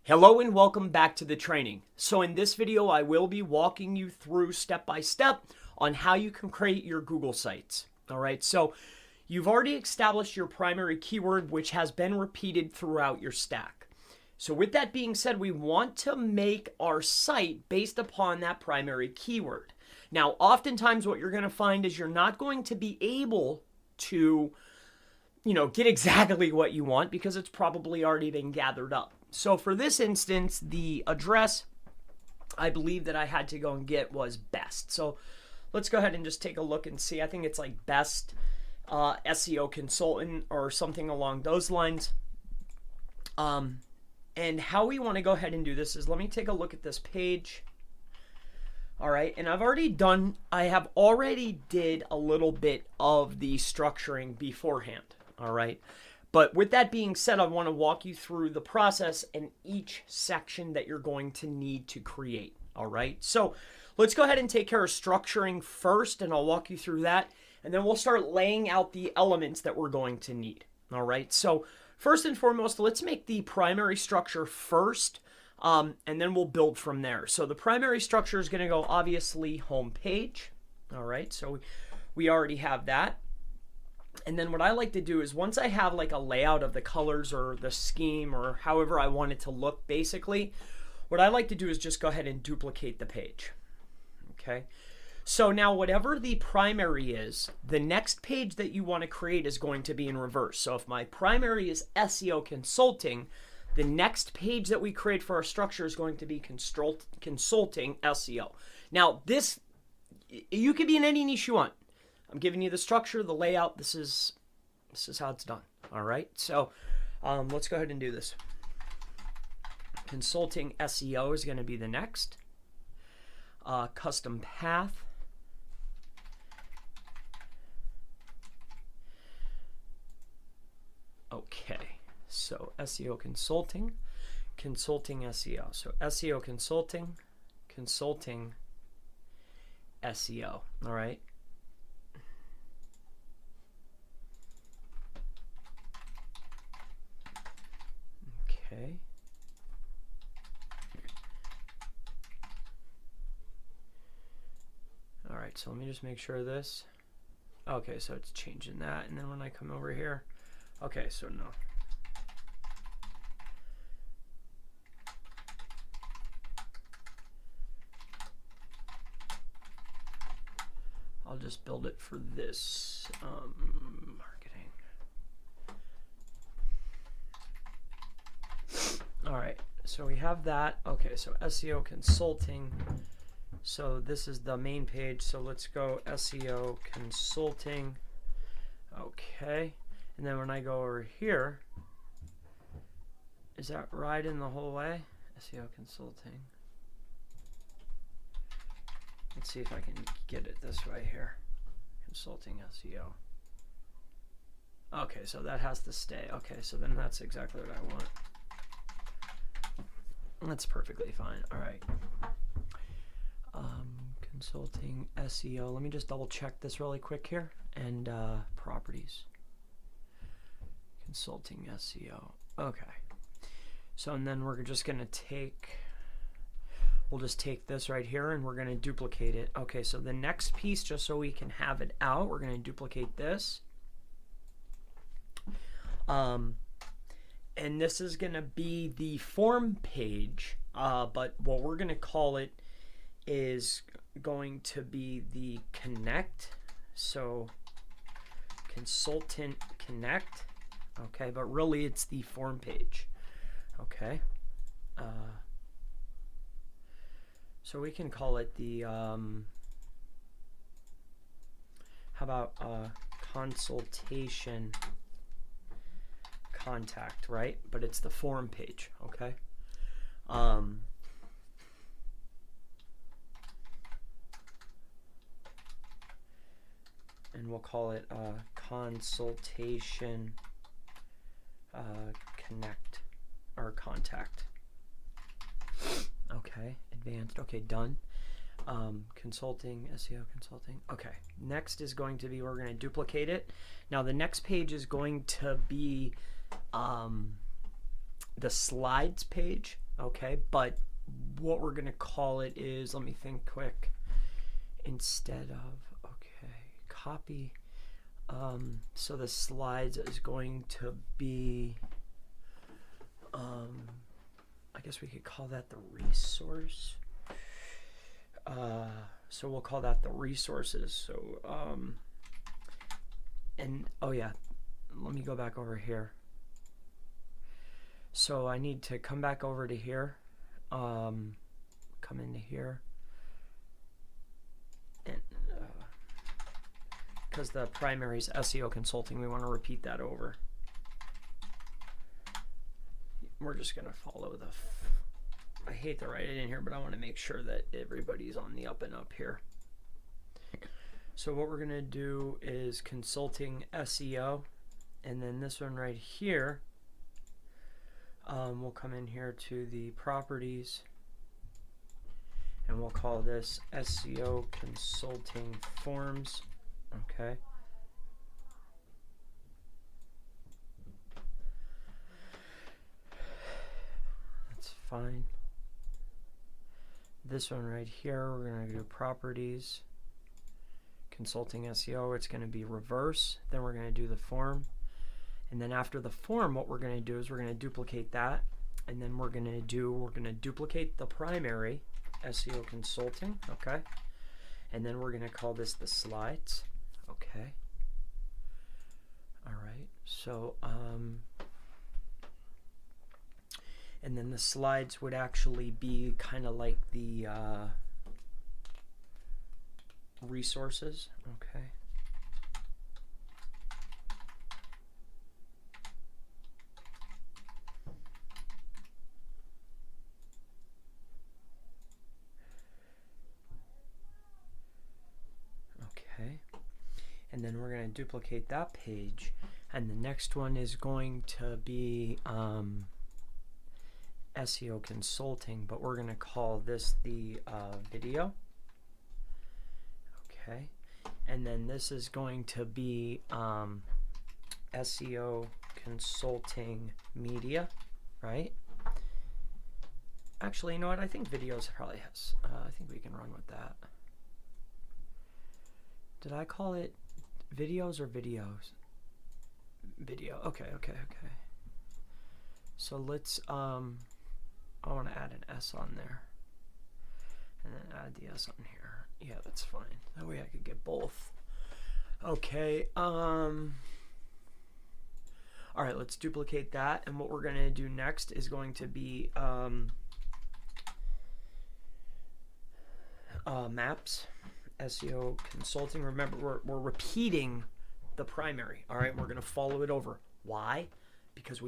Hello and welcome back to the training. So in this video, I will be walking you through step by step on how you can create your Google sites. All right, so you've already established your primary keyword, which has been repeated throughout your stack. So with that being said, we want to make our site based upon that primary keyword. Now, oftentimes what you're going to find is you're not going to be able to, get exactly what you want because it's probably already been gathered up. So for this instance, the address I believe that I had to go and get was best. So let's go ahead and just take a look and see. I think it's like best SEO consultant or something along those lines. And how we want to go ahead and do this is, let me take a look at this page. All right, and I have already did a little bit of the structuring beforehand. All right. But with that being said, I want to walk you through the process and each section that you're going to need to create. All right. So let's go ahead and take care of structuring first, and I'll walk you through that. And then we'll start laying out the elements that we're going to need. All right. So first and foremost, let's make the primary structure first, and then we'll build from there. So the primary structure is going to go obviously home page. All right. So we already have that. And then what I like to do is, once I have like a layout of the colors or the scheme or however I want it to look, basically, what I like to do is just go ahead and duplicate the page. Okay. So now whatever the primary is, the next page that you want to create is going to be in reverse. So if my primary is SEO consulting, the next page that we create for our structure is going to be consulting SEO. Now this, you could be in any niche you want. I'm giving you the structure, the layout. This is how it's done. All right. So let's go ahead and do this. Consulting SEO is going to be the next. Custom path. Okay. So SEO consulting SEO. So SEO consulting SEO. All right. Okay. All right, so let me just make sure of this. Okay, so it's changing that, and then when I come over here, okay, so no. I'll just build it for this marketing. All right, so we have that. Okay, so SEO consulting. So this is the main page. So let's go SEO consulting. Okay, and then when I go over here, is that right in the whole way? SEO consulting. Let's see if I can get it this way here. Consulting SEO. Okay, so that has to stay. Okay, so then that's exactly what I want. That's perfectly fine. All right. Consulting SEO. Let me just double check this really quick here. And properties. Consulting SEO. Okay. So, and then we're just going to take, we'll just take this right here and we're going to duplicate it. Okay, so the next piece, just so we can have it out, we're going to duplicate this. And this is going to be the form page, but what we're going to call it is going to be the connect. So consultant connect. Okay, but really it's the form page. Okay. So we can call it the, how about consultation contact, right? But it's the form page, okay? And we'll call it consultation connect or contact. Okay, advanced. Okay, done. Consulting, SEO consulting. Okay, next is going to be, we're going to duplicate it. Now the next page is going to be the slides page, okay? But what we're gonna call it is, let me think quick. Instead of, okay, copy. So the slides is going to be, I guess we could call that the resource. So we'll call that the resources. So, and oh yeah, let me go back over here. So I need to come back over to here, come into here, and because the primary is SEO consulting, we want to repeat that over. We're just going to follow the, I hate to write it in here, but I want to make sure that everybody's on the up and up here. So what we're going to do is consulting SEO, and then this one right here, we'll come in here to the properties, and we'll call this SEO consulting forms. Okay. That's fine. This one right here, we're going to do properties, consulting SEO. It's going to be reverse. Then we're going to do the form. And then after the form, what we're going to do is we're going to duplicate that. And then we're going to duplicate the primary, SEO consulting. Okay. And then we're going to call this the slides. Okay. All right. So, and then the slides would actually be kind of like the resources. Okay. Okay. And then we're going to duplicate that page, and the next one is going to be SEO consulting, but we're going to call this the video. Okay, and then this is going to be SEO consulting media, right? Actually, you know what? I think videos probably has. I think we can run with that. Did I call it videos or videos? Video. Okay, okay, okay. So let's I want to add an S on there, and then add the S on here. Yeah, that's fine. That way I could get both. Okay. All right, let's duplicate that, and what we're going to do next is going to be maps. SEO consulting. Remember, we're repeating the primary. All right, we're going to follow it over. Why? Because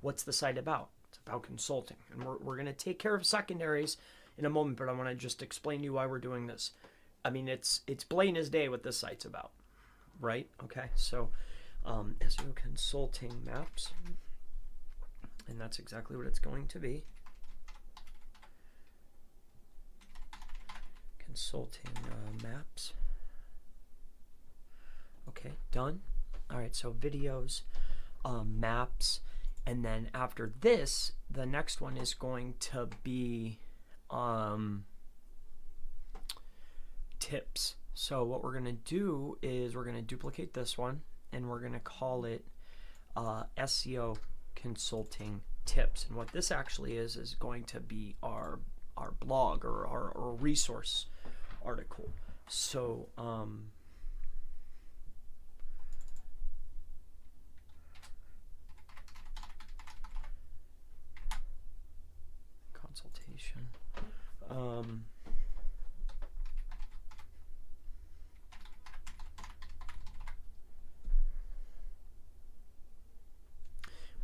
what's the site about? It's about consulting, and we're going to take care of secondaries in a moment, but I want to just explain to you why we're doing this. I mean, it's plain as day what this site's about, right? Okay, so SEO consulting maps, and that's exactly what it's going to be. Consulting maps. Okay, done. All right, so videos, maps, and then after this, the next one is going to be tips. So what we're going to do is we're going to duplicate this one, and we're going to call it SEO consulting tips. And what this actually is going to be our blog or our resource article. So consultation.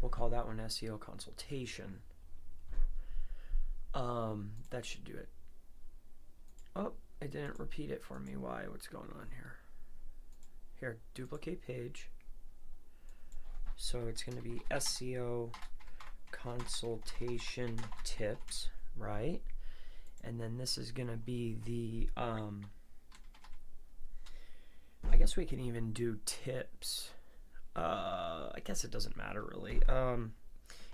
We'll call that one SEO consultation. That should do it. Oh, it didn't repeat it for me. Why? What's going on here? Here, duplicate page. So it's going to be SEO consultation tips, right? And then this is going to be the, I guess we can even do tips. I guess it doesn't matter really.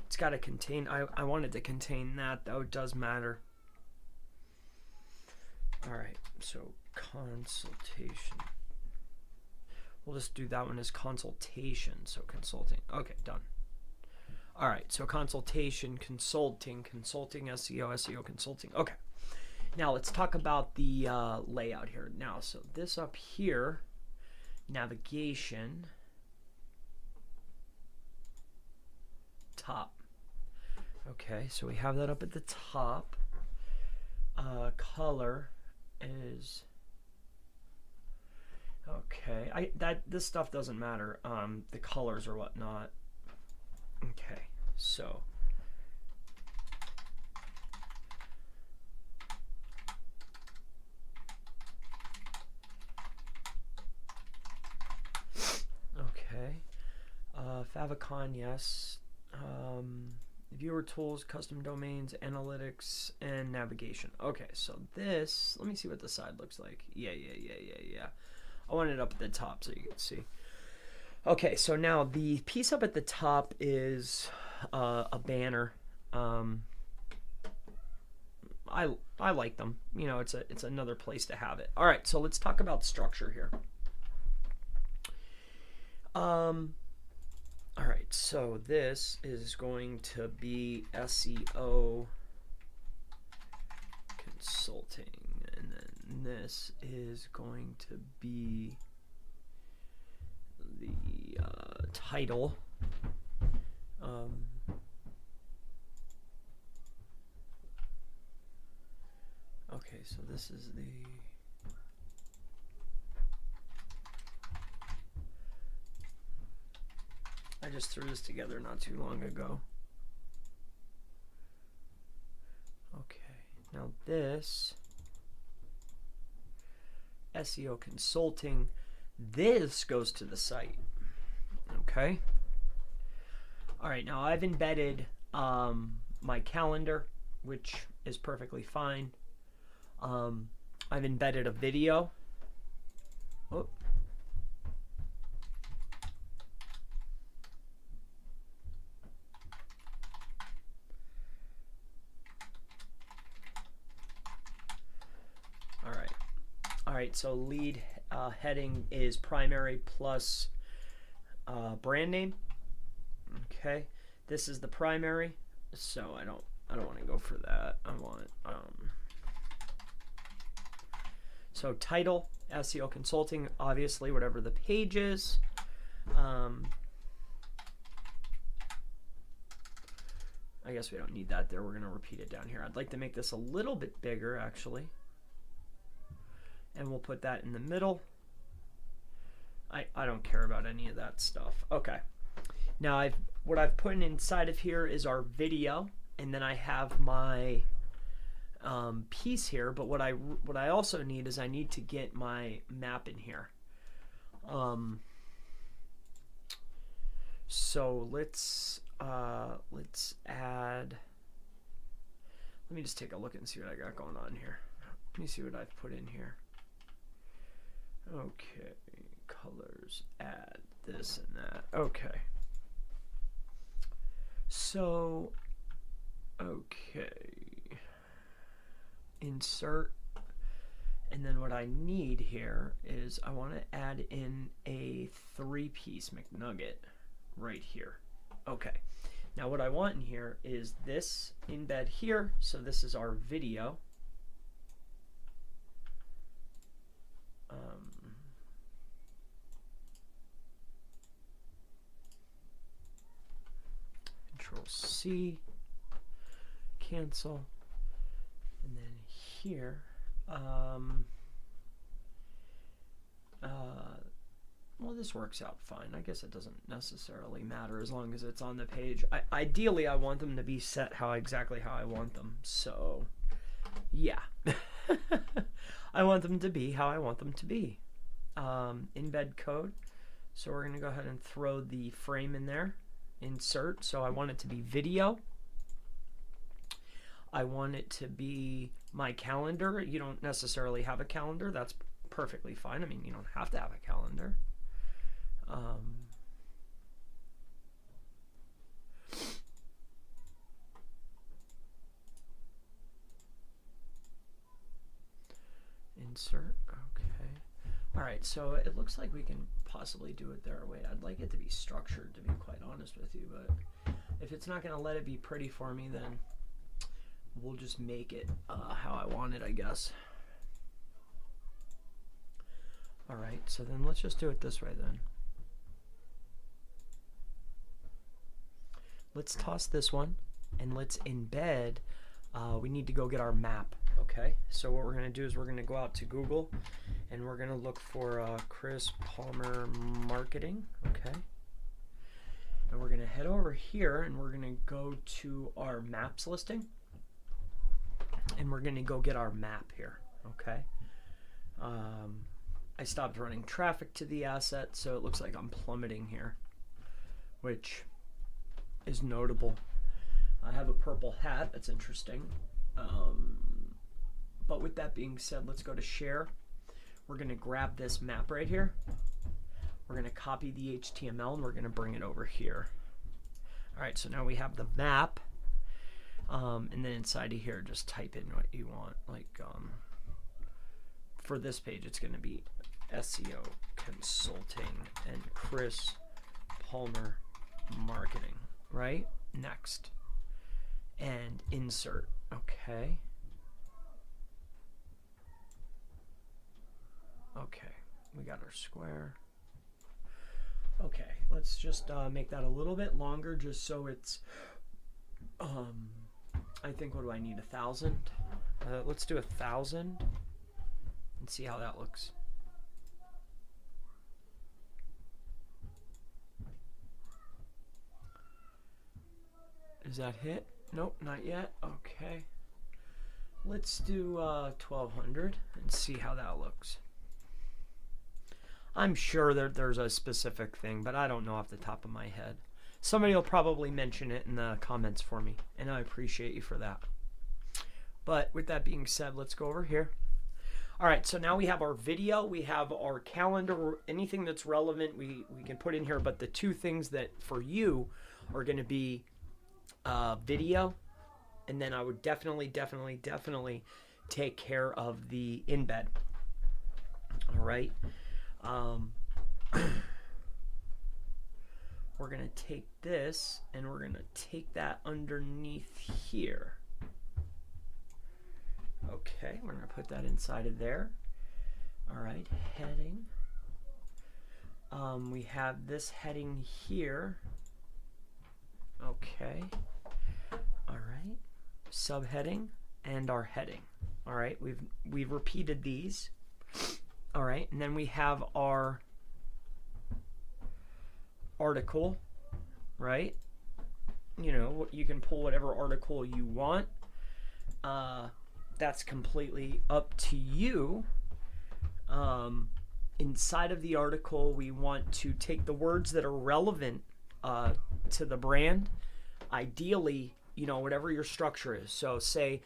It's got to contain, I wanted to contain that though. It does matter. All right, so consultation. We'll just do that one as consultation. So consulting. Okay, done. All right, so consultation, consulting, SEO, SEO, consulting. Okay. Now let's talk about the layout here. Now, so this up here, navigation, top. Okay, so we have that up at the top. Color is okay. This stuff doesn't matter. The colors or whatnot. Okay, so okay. Favicon, yes. Viewer tools, custom domains, analytics, and navigation. Okay, so this, let me see what the side looks like. Yeah. I want it up at the top so you can see. Okay, so now the piece up at the top is a banner. I like them. You know, it's another place to have it. All right, so let's talk about structure here. All right, so this is going to be SEO consulting, and then this is going to be the title. Okay, so this is the I just threw this together not too long ago. Okay, now this SEO consulting, this goes to the site. Okay. All right, now I've embedded my calendar, which is perfectly fine. I've embedded a video. Oh. All right, so lead heading is primary plus brand name. Okay, this is the primary, so I don't want to go for that. I want so title, SEO consulting, obviously whatever the page is. I guess we don't need that there. We're gonna repeat it down here. I'd like to make this a little bit bigger actually. And we'll put that in the middle. I don't care about any of that stuff. Okay. Now what I've put inside of here is our video, and then I have my piece here. But what I also need is I need to get my map in here. So let's add. Let me just take a look and see what I got going on here. Let me see what I've put in here. Okay, colors, add this and that. Okay. So, okay. Insert. And then what I need here is I want to add in a 3-piece McNugget right here. Okay. Now what I want in here is this embed here. So this is our video. Control C, cancel, and then here, well, this works out fine. I guess it doesn't necessarily matter as long as it's on the page. Ideally, I want them to be set exactly how I want them. So, yeah. I want them to be how I want them to be. Embed code. So we're going to go ahead and throw the frame in there. Insert. So I want it to be video. I want it to be my calendar. You don't necessarily have a calendar. That's perfectly fine. I mean, you don't have to have a calendar. insert. Okay. All right, so it looks like we can possibly do it their way. I'd like it to be structured, to be quite honest with you, but if it's not going to let it be pretty for me, then we'll just make it how I want it, I guess. All right, so then let's just do it this way then. Let's toss this one, and let's embed. We need to go get our map, okay? So what we're going to do is we're going to go out to Google, and we're going to look for Chris Palmer Marketing, okay? And we're going to head over here, and we're going to go to our maps listing, and we're going to go get our map here, okay? I stopped running traffic to the asset, so it looks like I'm plummeting here, which is notable. I have a purple hat, that's interesting. But with that being said, let's go to share. We're going to grab this map right here. We're going to copy the HTML and we're going to bring it over here. All right, so now we have the map. And then inside of here, just type in what you want. Like for this page, it's going to be SEO Consulting and Chris Palmer Marketing, right? Next. And insert, okay. Okay, we got our square. Okay, let's just make that a little bit longer just so it's, I think, what do I need, 1,000? Let's do 1,000 and see how that looks. Does that hit? Nope, not yet. Okay. Let's do 1,200 and see how that looks. I'm sure that there's a specific thing, but I don't know off the top of my head. Somebody will probably mention it in the comments for me, and I appreciate you for that. But with that being said, let's go over here. All right, so now we have our video, we have our calendar, anything that's relevant we can put in here, but the two things that for you are going to be video, and then I would definitely take care of the embed. All right. We're going to take this and we're going to take that underneath here. Okay, we're going to put that inside of there. All right, heading. We have this heading here. Okay. All right. Subheading and our heading. All right, we've repeated these. All right, and then we have our article, right? You know, you can pull whatever article you want. That's completely up to you. Inside of the article, we want to take the words that are relevant to the brand. Ideally, you know, whatever your structure is. So say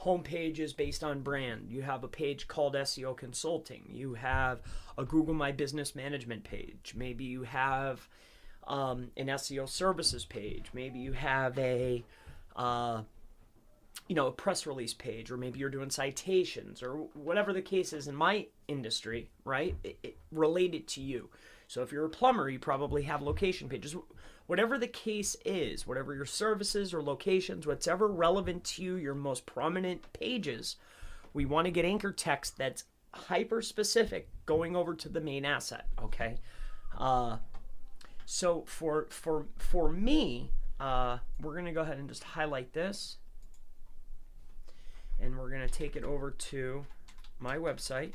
homepage is based on brand. You have a page called SEO Consulting. You have a Google My Business Management page. Maybe you have an SEO Services page. Maybe you have a a press release page, or maybe you're doing citations, or whatever the case is in my industry, right? It related to you. So if you're a plumber, you probably have location pages. Whatever the case is, whatever your services or locations, whatever relevant to you, your most prominent pages, we want to get anchor text that's hyper specific going over to the main asset, okay? So for me, we're going to go ahead and just highlight this, and we're going to take it over to my website,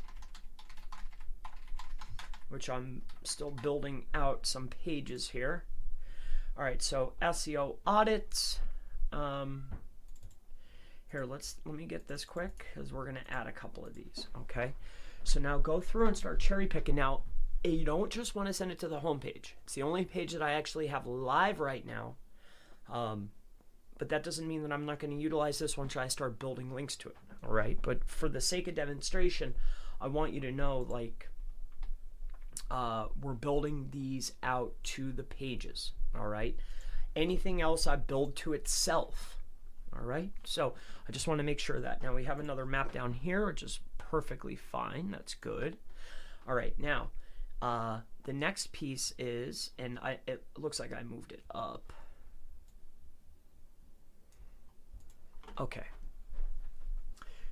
which I'm still building out some pages here. All right, so SEO audits. Here, let me get this quick because we're gonna add a couple of these. Okay, so now go through and start cherry picking. Now, you don't just want to send it to the home page. It's the only page that I actually have live right now. But that doesn't mean that I'm not going to utilize this once I start building links to it. All right, but for the sake of demonstration, I want you to know, like, we're building these out to the pages. All right, anything else I build to itself. All right, so I just want to make sure that now we have another map down here, which is perfectly fine. That's good. All right, now the next piece is, and it looks like I moved it up. Okay.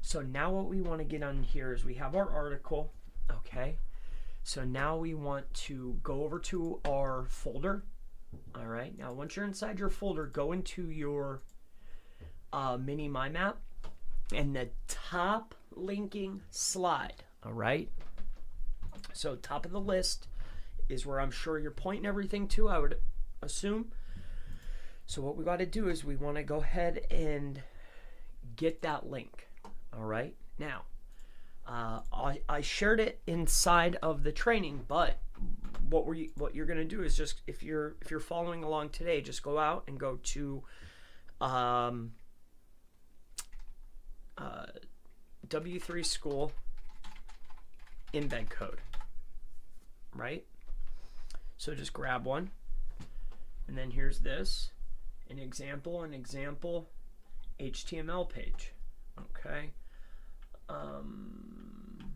So now what we want to get on here is we have our article. Okay. So now we want to go over to our folder. All right. Now once you're inside your folder, go into your mini My Map and the top linking slide. All right. So top of the list is where I'm sure you're pointing everything to, I would assume. So what we got to do is we want to go ahead and get that link. All right. Now, I shared it inside of the training, but what you're going to do is just, if you're following along today, just go out and go to W3 School embed code, right? So just grab one, and then here's this, an example HTML page, okay? An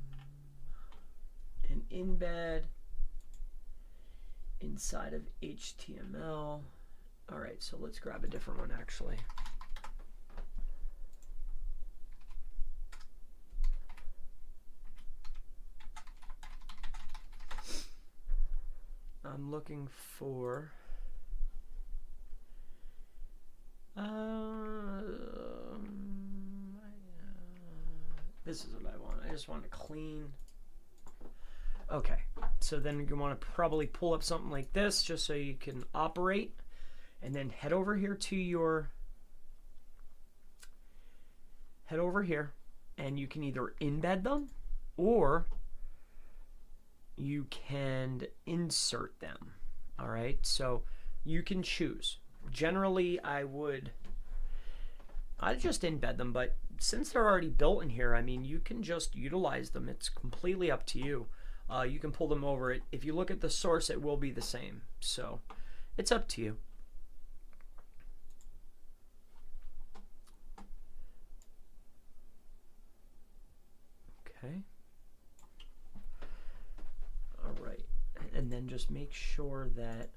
embed inside of HTML. All right, so let's grab a different one actually. I'm looking for this is what I want. I just want to clean. Okay, so then you want to probably pull up something like this just so you can operate, and then head over here to your and you can either embed them or you can insert them. All right, so you can choose. Generally I'd just embed them, but since they're already built in here, I mean, you can just utilize them. It's completely up to you. You can pull them over. If you look at the source, it will be the same, so it's up to you. Okay. All right, and then just make sure that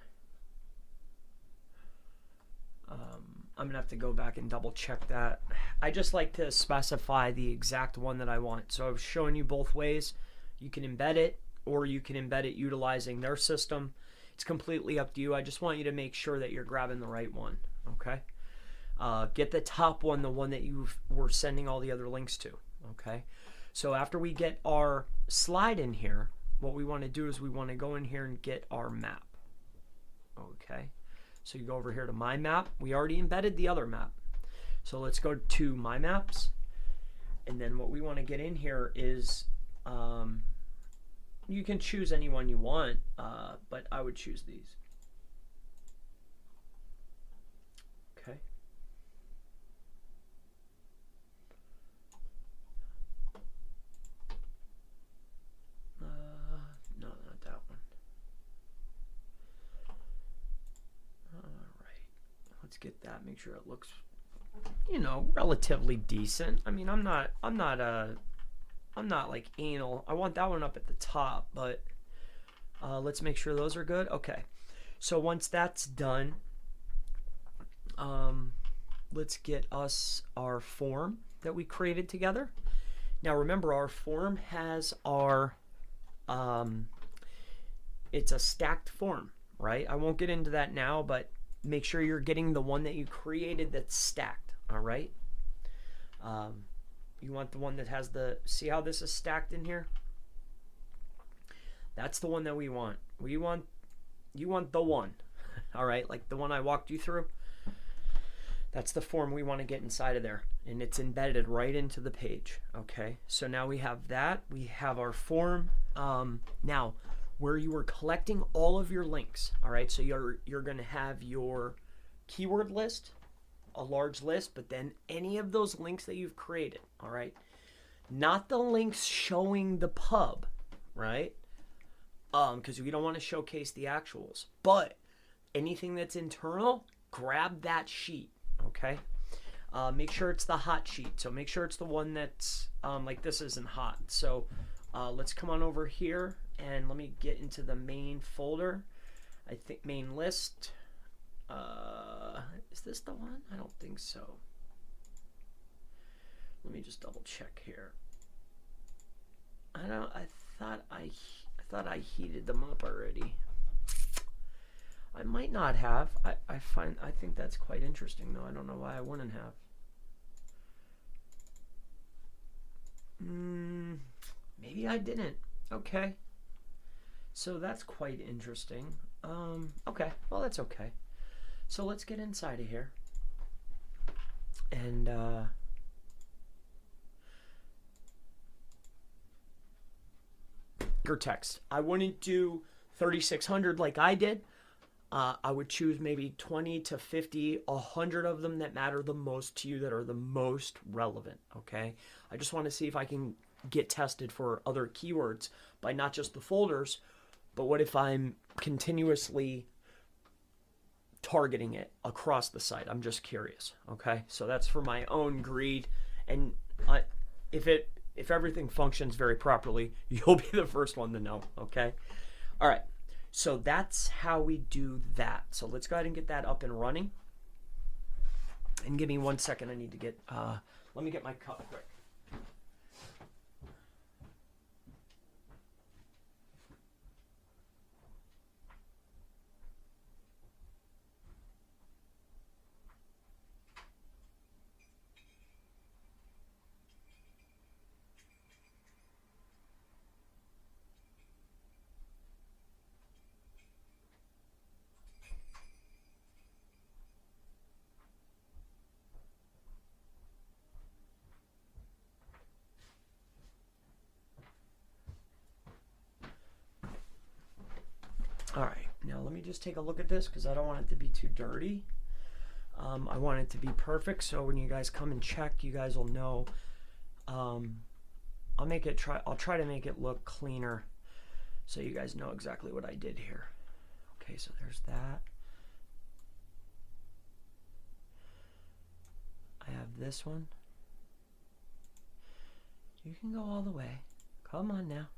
I'm gonna have to go back and double check that. I just like to specify the exact one that I want. So I've shown you both ways. You can embed it, or you can embed it utilizing their system. It's completely up to you. I just want you to make sure that you're grabbing the right one, okay? Get the top one, the one that you were sending all the other links to, okay? So after we get our slide in here, what we want to do is we want to go in here and get our map, okay? So you go over here to My Map. We already embedded the other map. So let's go to My Maps. And then what we want to get in here is, you can choose any one you want, but I would choose these. Okay. No, not that one. Let's get that, make sure it looks, you know, relatively decent. I mean, I'm not like anal. I want that one up at the top, but let's make sure those are good. Okay, so once that's done, let's get us our form that we created together. Now remember, our form has our it's a stacked form, right? I won't get into that now, but make sure you're getting the one that you created that's stacked. All right. You want the one that has the, see how this is stacked in here? That's the one that we want. You want the one. All right, like the one I walked you through. That's the form we want to get inside of there, and it's embedded right into the page. Okay, so now we have that. We have our form. Now, where you were collecting all of your links. All right, so you're going to have your keyword list, a large list, but then any of those links that you've created. All right, not the links showing the pub, right? Because we don't want to showcase the actuals, but anything that's internal, grab that sheet. Okay, Make sure it's the hot sheet. So make sure it's the one that's like this isn't hot. So let's come on over here and let me get into the main folder. I think main list. Is this the one? I don't think so. Let me just double check here. I thought I heated them up already. I might not have. I think that's quite interesting though. I don't know why I wouldn't have. Maybe I didn't. Okay. So that's quite interesting. Okay. Well, that's okay. So let's get inside of here. And text. I wouldn't do 3600 like I did. I would choose maybe 20 to 50, 100 of them that matter the most to you, that are the most relevant, okay? I just want to see if I can get tested for other keywords by not just the folders, but what if I'm continuously targeting it across the site? I'm just curious, okay? So that's for my own greed, and if everything functions very properly, you'll be the first one to know, okay? All right. So that's how we do that. So let's go ahead and get that up and running. And give me 1 second. I need to get, let me get my cup quick. All right, now let me just take a look at this because I don't want it to be too dirty. I want it to be perfect, so when you guys come and check, you guys will know. I'll try to make it look cleaner so you guys know exactly what I did here. Okay, so there's that. I have this one. You can go all the way. Come on now.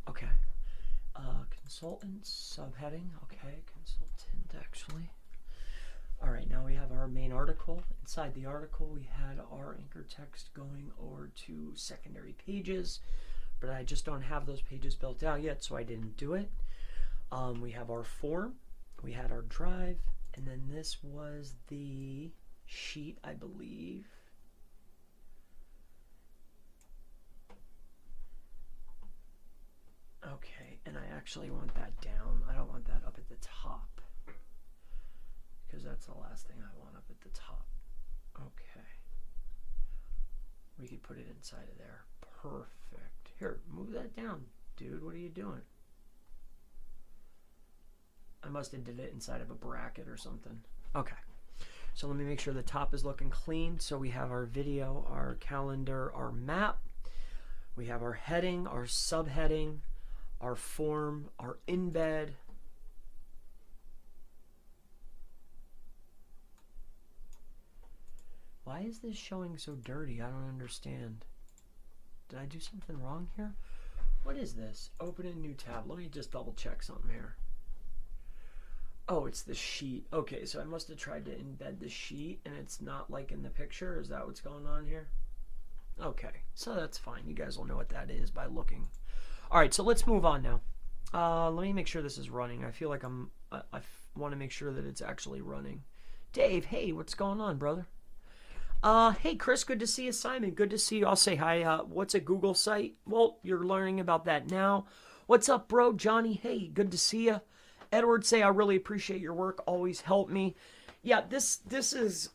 Okay. Consultant, subheading. Okay, consultant actually. All right, now we have our main article. Inside the article, we had our anchor text going over to secondary pages, but I just don't have those pages built out yet, so I didn't do it. We have our form. We had our drive, and then this was the sheet, I believe. Okay, and I actually want that down. I don't want that up at the top, because that's the last thing I want up at the top. Okay. We could put it inside of there. Perfect. Here, move that down, dude. What are you doing? I must have did it inside of a bracket or something. Okay. So let me make sure the top is looking clean. So we have our video, our calendar, our map. We have our heading, our subheading, our form, our embed. Why is this showing so dirty? I don't understand. Did I do something wrong here? What is this? Open a new tab. Let me just double check something here. Oh, it's the sheet. Okay, so I must have tried to embed the sheet and it's not like in the picture. Is that what's going on here? Okay, so that's fine. You guys will know what that is by looking. All right, so let's move on now. Let me make sure this is running. I feel like I want to make sure that it's actually running. Dave, hey, what's going on, brother? Hey, Chris, good to see you. Simon, good to see you. I'll say hi. What's a Google site? Well, you're learning about that now. What's up, bro? Johnny, hey, good to see you. Edward, say, I really appreciate your work. Always help me. Yeah, this is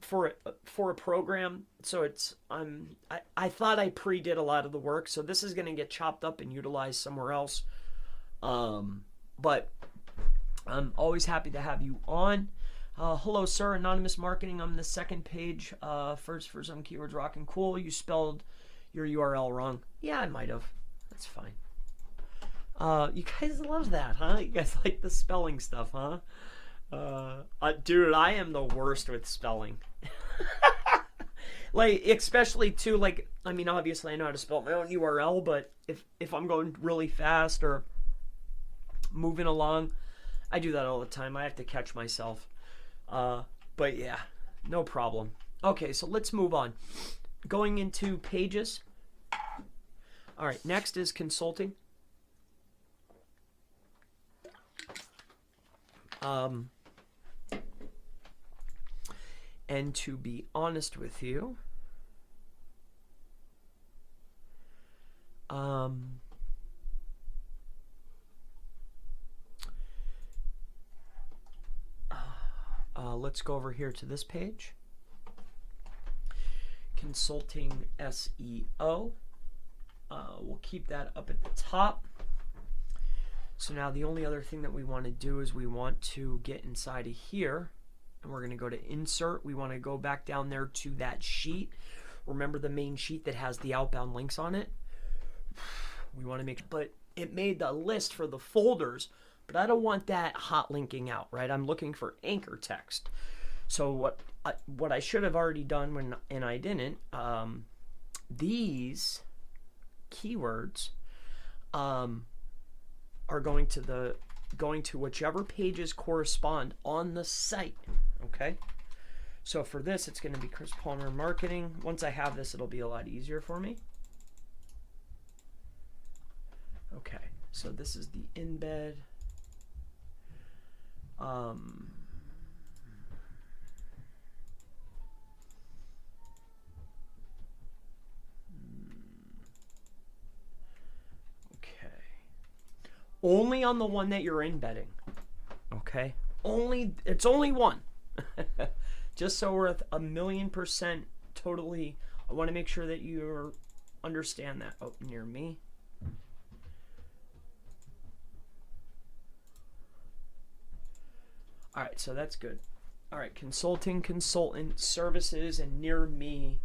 for a program, so it's I thought I pre-did a lot of the work, so this is going to get chopped up and utilized somewhere else. But I'm always happy to have you on. Hello, sir. Anonymous Marketing. I'm the second page. First for some keywords, rockin' cool. You spelled your URL wrong. Yeah, I might have. That's fine. You guys love that, huh? You guys like the spelling stuff, huh? Dude, I am the worst with spelling. Like, especially too, like, I mean, obviously I know how to spell my own URL, but if I'm going really fast or moving along, I do that all the time. I have to catch myself. But yeah, no problem. Okay, so let's move on. Going into pages. All right, next is consulting. And to be honest with you, let's go over here to this page. Consulting SEO. We'll keep that up at the top. So now the only other thing that we want to do is we want to get inside of here, and we're going to go to insert. We want to go back down there to that sheet. Remember the main sheet that has the outbound links on it? We want to make, but it made the list for the folders, but I don't want that hot linking out, right? I'm looking for anchor text. So what I should have already done and I didn't, these keywords are going to whichever pages correspond on the site. Okay, so for this it's going to be Chris Palmer marketing. Once I have this, it'll be a lot easier for me. Okay, so this is the embed. Only on the one that you're embedding. Okay? It's only one. Just so we're at 1,000,000% totally. I want to make sure that you understand that. Oh, near me. All right, so that's good. All right, consulting, consultant, services, and near me.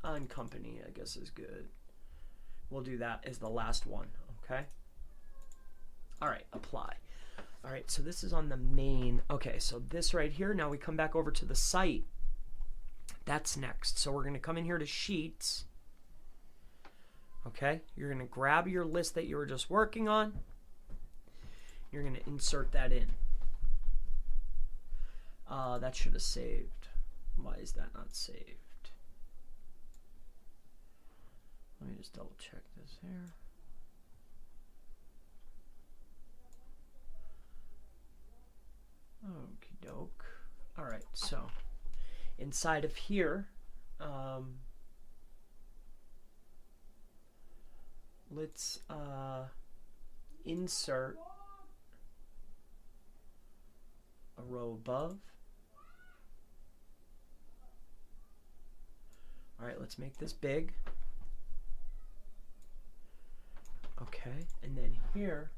On company, I guess, is good. We'll do that as the last one, okay? All right, apply. All right, so this is on the main. Okay, so this right here, now we come back over to the site. That's next. So we're going to come in here to Sheets. Okay, you're going to grab your list that you were just working on. You're going to insert that in. That should have saved. Why is that not saved? Let me just double check this here. Okie doke. All right, so inside of here, let's insert a row above. All right, let's make this big. Okay, and then here,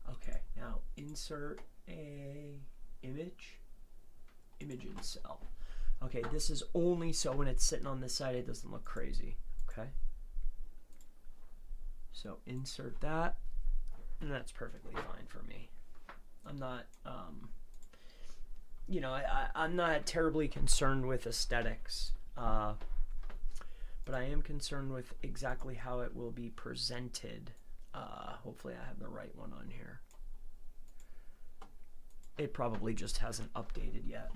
okay, now insert a image in cell. Okay, this is only so when it's sitting on this side, it doesn't look crazy, okay? So insert that, and that's perfectly fine for me. I'm not, you know, I'm not terribly concerned with aesthetics, but I am concerned with exactly how it will be presented. Hopefully I have the right one on here. It probably just hasn't updated yet.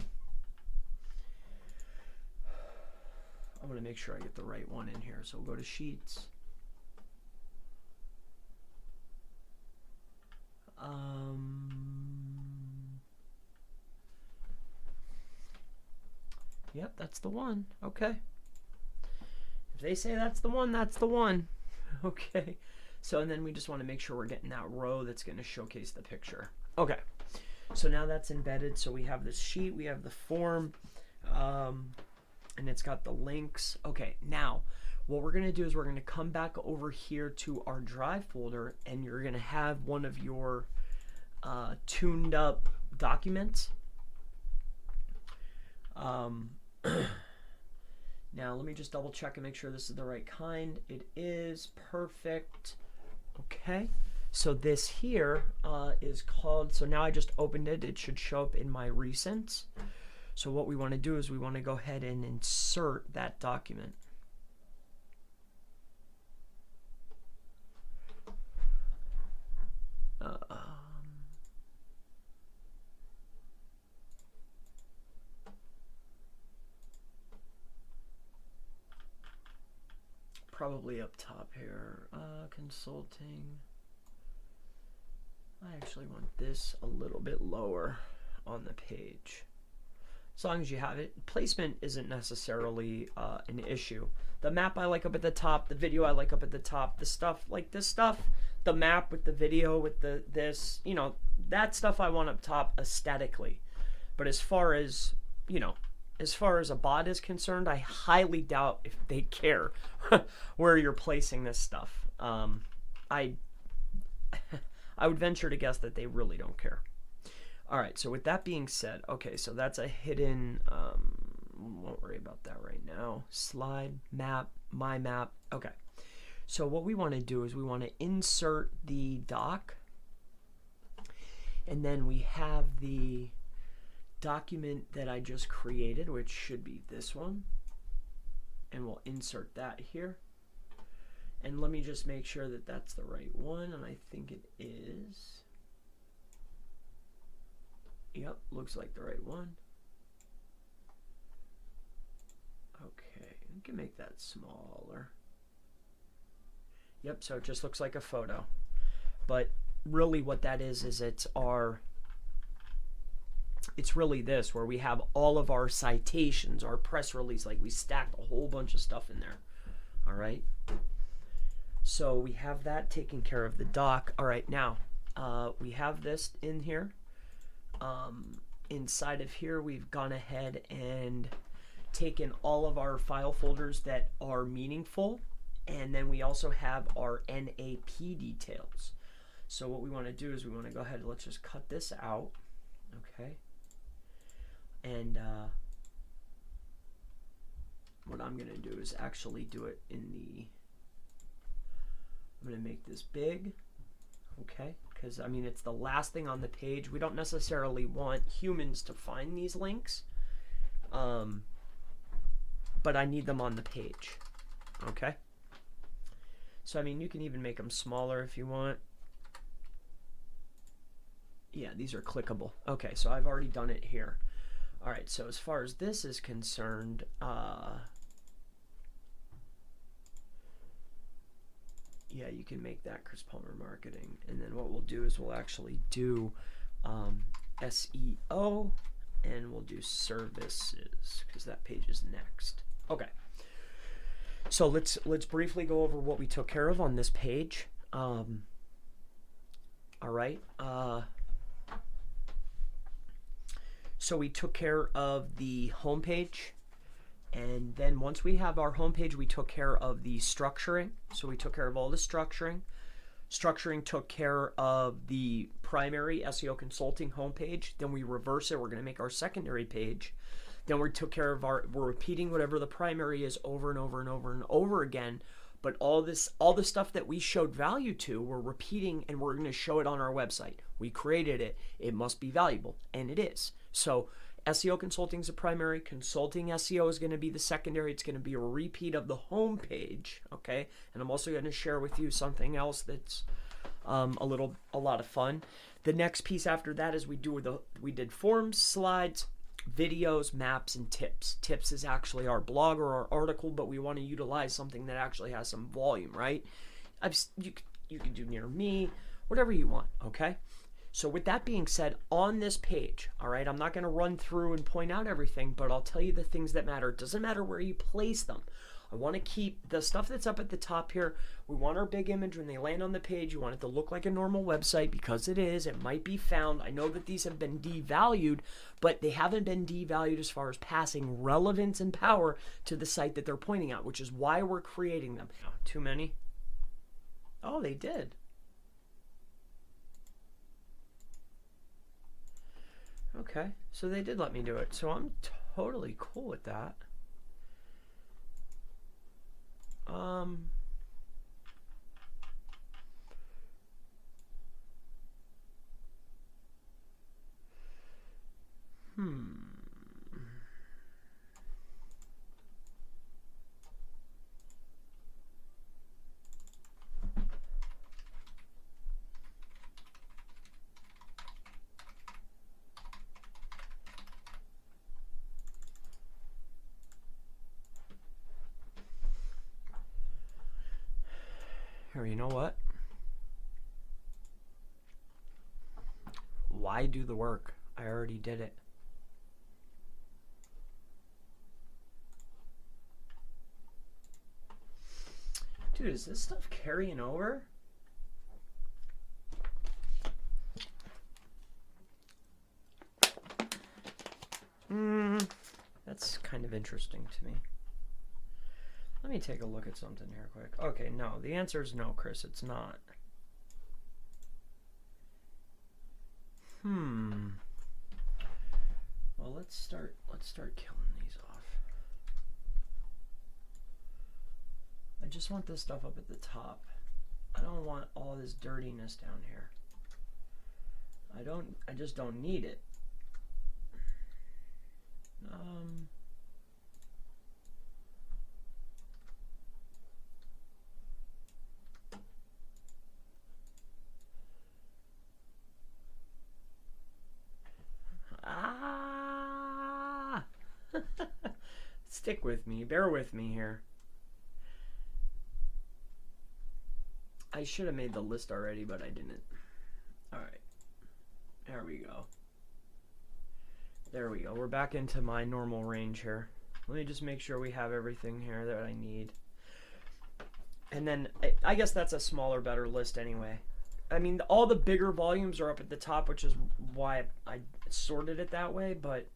I'm going to make sure I get the right one in here. So we'll go to Sheets. Yep, that's the one. Okay. If they say that's the one, that's the one. Okay. So, and then we just want to make sure we're getting that row that's going to showcase the picture. Okay. So now that's embedded. So we have this sheet, we have the form, and it's got the links. Okay. Now, what we're going to do is we're going to come back over here to our drive folder, and you're going to have one of your tuned up documents. Now let me just double check and make sure this is the right kind. It is. Perfect. Okay, so this here is called, so now I just opened it. It should show up in my recents. So what we want to do is we want to go ahead and insert that document. Probably up top here, consulting. I actually want this a little bit lower on the page. As long as you have it. Placement isn't necessarily an issue. The map I like up at the top, the video I like up at the top, the stuff like this stuff, the map with the video with this, you know, that stuff I want up top aesthetically. But as far as, you know, as far as a bot is concerned, I highly doubt if they care where you're placing this stuff. I would venture to guess that they really don't care. All right, so with that being said, okay, so that's a hidden, won't worry about that right now. Slide, map, my map. Okay, so what we want to do is we want to insert the doc, and then we have the document that I just created, which should be this one, and we'll insert that here. And let me just make sure that that's the right one, and I think it is. Yep, looks like the right one. Okay, we can make that smaller. Yep, so it just looks like a photo. But really what that is it's really this, where we have all of our citations, our press release, like we stacked a whole bunch of stuff in there. All right. So we have that taking care of the doc. All right, now we have this in here. Inside of here, we've gone ahead and taken all of our file folders that are meaningful, and then we also have our NAP details. So what we want to do is we want to go ahead and let's just cut this out. Okay. And what I'm going to do is actually do it in the, I'm going to make this big, okay, because I mean it's the last thing on the page. We don't necessarily want humans to find these links, but I need them on the page, okay? So I mean you can even make them smaller if you want. Yeah, these are clickable. Okay, so I've already done it here. All right, so as far as this is concerned, yeah, you can make that Chris Palmer Marketing. And then what we'll do is we'll actually do SEO, and we'll do services, because that page is next. Okay, so let's briefly go over what we took care of on this page. All right. So we took care of the homepage, and then once we have our homepage, we took care of the structuring. So we took care of all the structuring. Structuring took care of the primary SEO consulting homepage. Then we reverse it. We're going to make our secondary page. Then we took care of we're repeating whatever the primary is over and over and over and over again. But all the stuff that we showed value to, we're repeating, and we're going to show it on our website. We created it. It must be valuable, and it is. So SEO consulting is the primary. Consulting SEO is going to be the secondary. It's going to be a repeat of the home page, okay? And I'm also going to share with you something else that's a lot of fun. The next piece after that is we did forms, slides, videos, maps, and tips. Tips is actually our blog or our article, but we want to utilize something that actually has some volume, right? You can do near me, whatever you want, okay? So with that being said, on this page, all right, I'm not going to run through and point out everything, but I'll tell you the things that matter. It doesn't matter where you place them. I want to keep the stuff that's up at the top here. We want our big image when they land on the page. You want it to look like a normal website, because it is. It might be found. I know that these have been devalued, but they haven't been devalued as far as passing relevance and power to the site that they're pointing at, which is why we're creating them. Too many? Oh, they did. Okay, so they did let me do it. So I'm totally cool with that. Here, you know what? Why do the work? I already did it. Dude, is this stuff carrying over? That's kind of interesting to me. Let me take a look at something here quick. Okay, no, the answer is no, Chris, it's not. Well, let's start killing these off. I just want this stuff up at the top. I don't want all this dirtiness down here. I just don't need it. Stick with me, bear with me here. I should have made the list already, but I didn't. All right, there we go. There we go. We're back into my normal range here. Let me just make sure we have everything here that I need. And then I guess that's a smaller, better list anyway. I mean, all the bigger volumes are up at the top, which is why I sorted it that way. But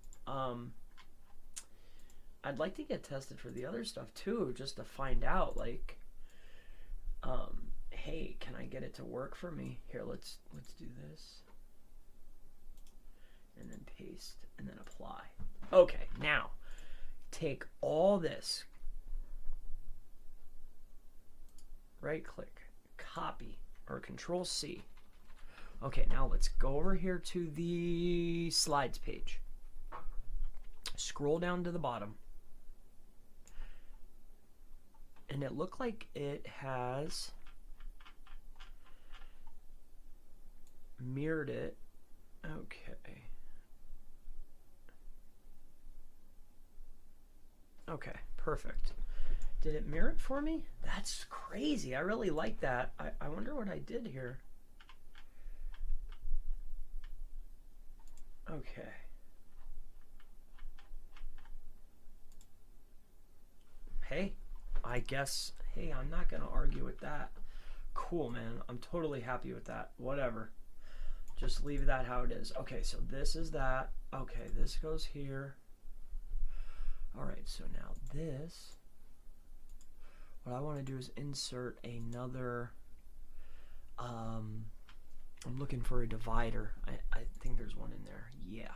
I'd like to get tested for the other stuff too, just to find out, like, hey, can I get it to work for me? Here, let's do this. And then paste, and then apply. Okay, now take all this, right click, copy, or Control C. Okay, now let's go over here to the slides page. Scroll down to the bottom. And it looked like it has mirrored it. Okay. Okay, perfect. Did it mirror it for me? That's crazy. I really like that. I wonder what I did here. Okay. Hey, I guess, hey, I'm not going to argue with that. Cool, man. I'm totally happy with that. Whatever. Just leave that how it is. Okay, so this is that. Okay, this goes here. All right, so now this, what I want to do is insert another, I'm looking for a divider. I think there's one in there. Yeah.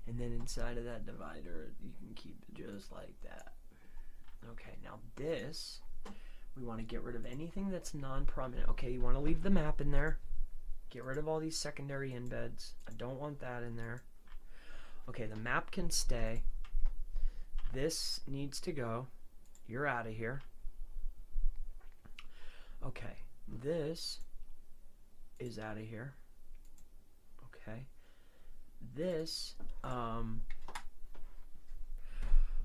And then inside of that divider, you can keep it just like that. Okay, now this, we want to get rid of anything that's non-prominent. Okay, you want to leave the map in there. Get rid of all these secondary embeds. I don't want that in there. Okay, the map can stay. This needs to go. You're out of here. Okay, this is out of here. Okay, this,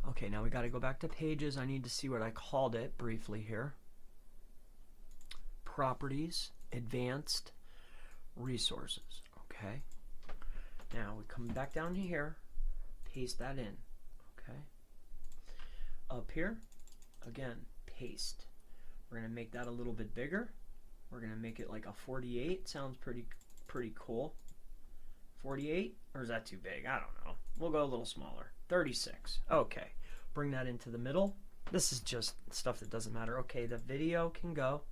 okay, now we got to go back to pages. I need to see what I called it briefly here. Properties, advanced, resources. Okay, now we come back down to here, paste that in. Okay, up here again, paste. We're gonna make that a little bit bigger. We're gonna make it like a 48. Sounds pretty cool. 48, or is that too big? I don't know. We'll go a little smaller. 36. Okay, bring that into the middle. This is just stuff that doesn't matter. Okay, the video can go.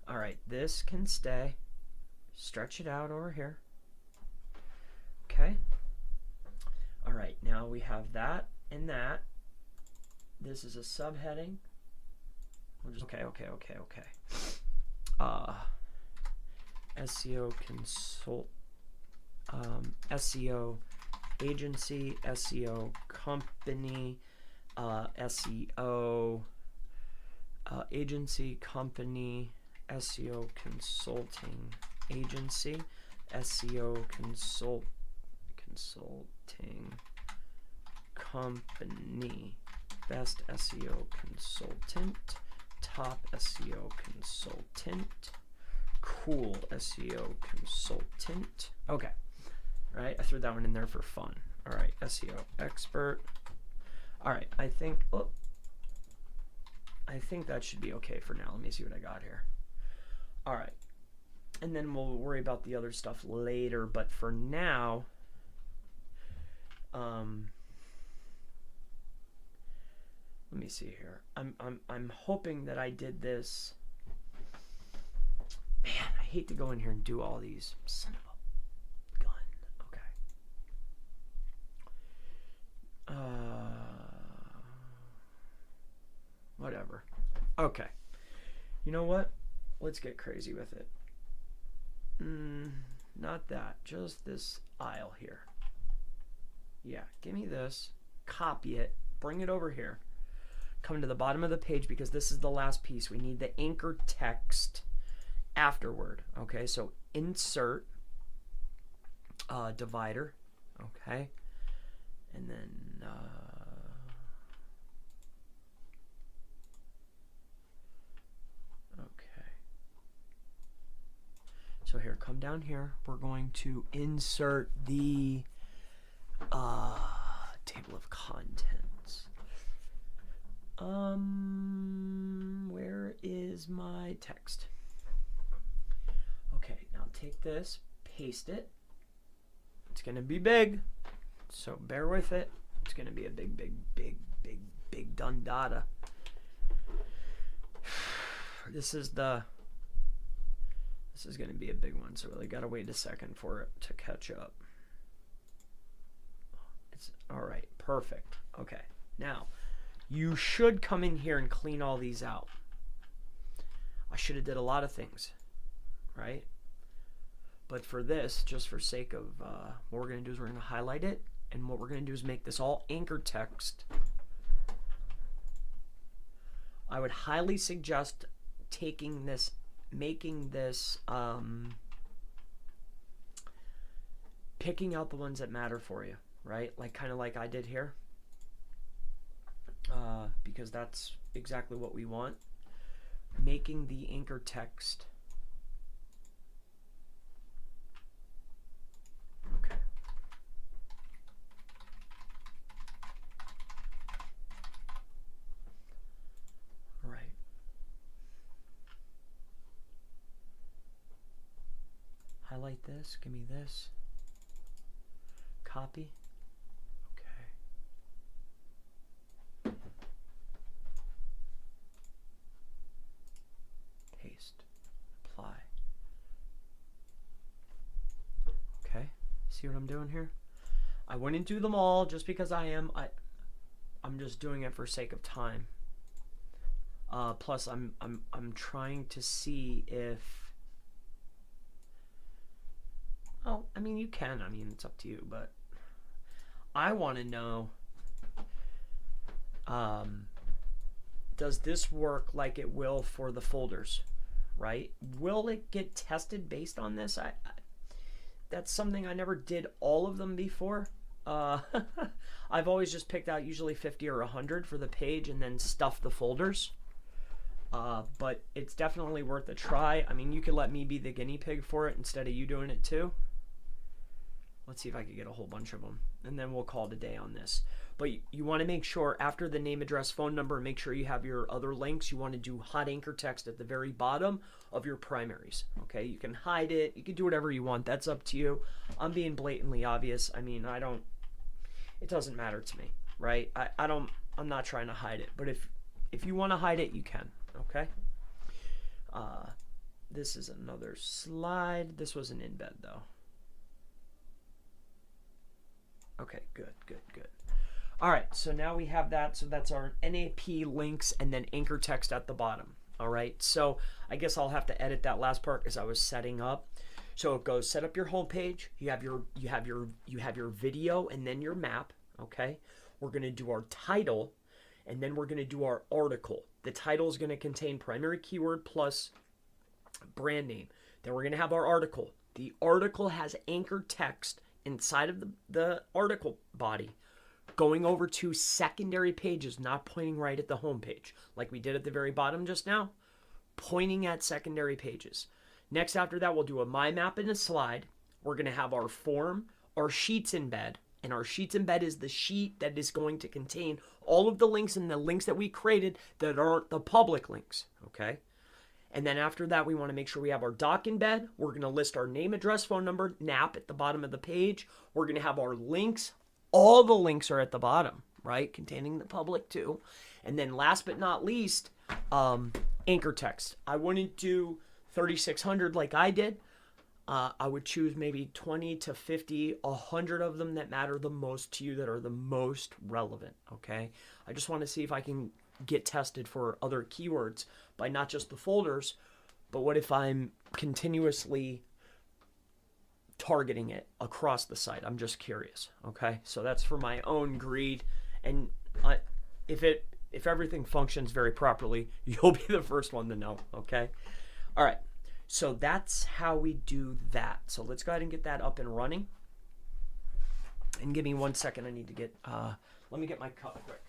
All right, this can stay. Stretch it out over here. Okay. All right, now we have that and that. This is a subheading. We'll just, okay. SEO consult, SEO agency, SEO company, SEO agency company, SEO consulting agency, SEO consulting company, best SEO consultant, top SEO consultant. Cool SEO consultant. Okay. All right, I threw that one in there for fun. All right, SEO expert. All right, I think that should be okay for now. Let me see what I got here. All right, and then we'll worry about the other stuff later. But for now, let me see here. I'm hoping that I did this. Man, I hate to go in here and do all these. Son of a gun. Okay. Whatever. Okay. You know what? Let's get crazy with it. Not that. Just this aisle here. Yeah, give me this. Copy it. Bring it over here. Come to the bottom of the page because this is the last piece. We need the anchor text afterward. Okay, so insert divider. Okay. And then so here, come down here. We're going to insert the table of contents. Where is my text? Okay, now take this, paste it. It's gonna be big, so bear with it. It's gonna be a big done data. This is gonna be a big one, so really gotta wait a second for it to catch up. It's all right, perfect. Okay, now you should come in here and clean all these out. I should have did a lot of things, right? But for this, just for sake of what we're gonna do is we're gonna highlight it, and what we're gonna do is make this all anchor text. I would highly suggest taking this, making this, picking out the ones that matter for you, right? Like kind of like I did here, because that's exactly what we want. Making the anchor text. Okay. All right. Highlight this, give me this. Copy. Okay. Paste. Apply. Okay. See what I'm doing here? I wouldn't do them all just because I'm just doing it for sake of time. Plus I'm trying to see if, well, I mean, you can. I mean, it's up to you, but I want to know, does this work like it will for the folders, right? Will it get tested based on this? That's something I never did all of them before. I've always just picked out usually 50 or 100 for the page and then stuffed the folders. But it's definitely worth a try. I mean, you could let me be the guinea pig for it instead of you doing it too. Let's see if I could get a whole bunch of them, and then we'll call it a day on this. But you want to make sure after the name, address, phone number, make sure you have your other links. You want to do hot anchor text at the very bottom of your primaries. Okay, you can hide it. You can do whatever you want. That's up to you. I'm being blatantly obvious. I mean, it doesn't matter to me, right? I'm not trying to hide it. But if you want to hide it, you can. Okay. This is another slide. This was an embed though. Okay, good. All right, so now we have that. So that's our NAP links and then anchor text at the bottom. All right, so I guess I'll have to edit that last part as I was setting up. So it goes, set up your home page. You have your video and then your map. Okay, we're gonna do our title, and then we're gonna do our article. The title is gonna contain primary keyword plus brand name. Then we're gonna have our article. The article has anchor text inside of the article body. going over to secondary pages, not pointing right at the home page like we did at the very bottom just now, pointing at secondary pages. Next, after that, we'll do a My Map and a slide. We're going to have our form, our sheets embed, and our sheets embed is the sheet that is going to contain all of the links and the links that we created that aren't the public links, okay? And then after that, we want to make sure we have our doc embed. We're going to list our name, address, phone number, NAP at the bottom of the page. We're going to have our links. All the links are at the bottom, right? Containing the public too. And then last but not least, anchor text. I wouldn't do 3,600 like I did. I would choose maybe 20 to 50, 100 of them that matter the most to you, that are the most relevant, okay? I just want to see if I can get tested for other keywords by not just the folders, but what if I'm continuously targeting it across the site? I'm just curious, okay? So that's for my own greed, and if everything functions very properly, you'll be the first one to know, okay? All right, so that's how we do that. So let's go ahead and get that up and running. And give me 1 second, I need to get, let me get my cup quick.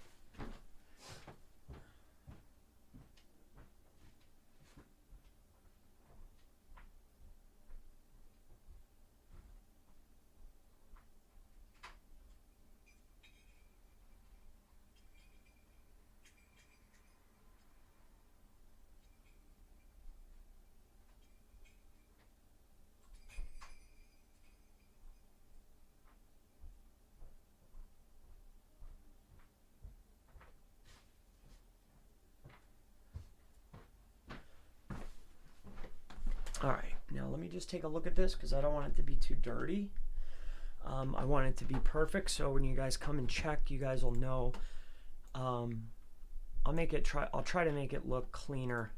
All right, now let me just take a look at this because I don't want it to be too dirty. I want it to be perfect, so when you guys come and check, you guys will know. I'll try to make it look cleaner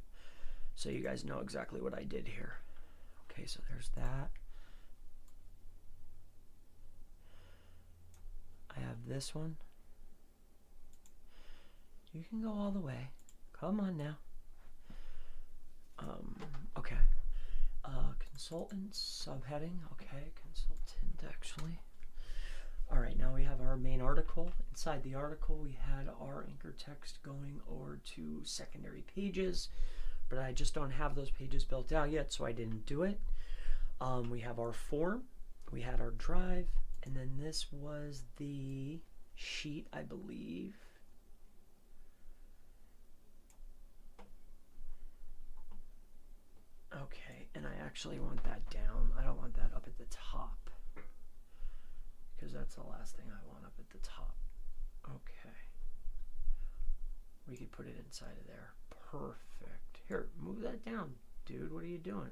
so you guys know exactly what I did here. Okay, so there's that. I have this one. You can go all the way. Come on now. Okay. Consultant, subheading, okay, consultant actually. All right, now we have our main article. Inside the article, we had our anchor text going over to secondary pages, but I just don't have those pages built out yet, so I didn't do it. We have our form, we had our drive, and then this was the sheet, I believe. Okay, and I actually want that down. I don't want that up at the top, because that's the last thing I want up at the top. Okay. We could put it inside of there. Perfect. Here, move that down, dude. What are you doing?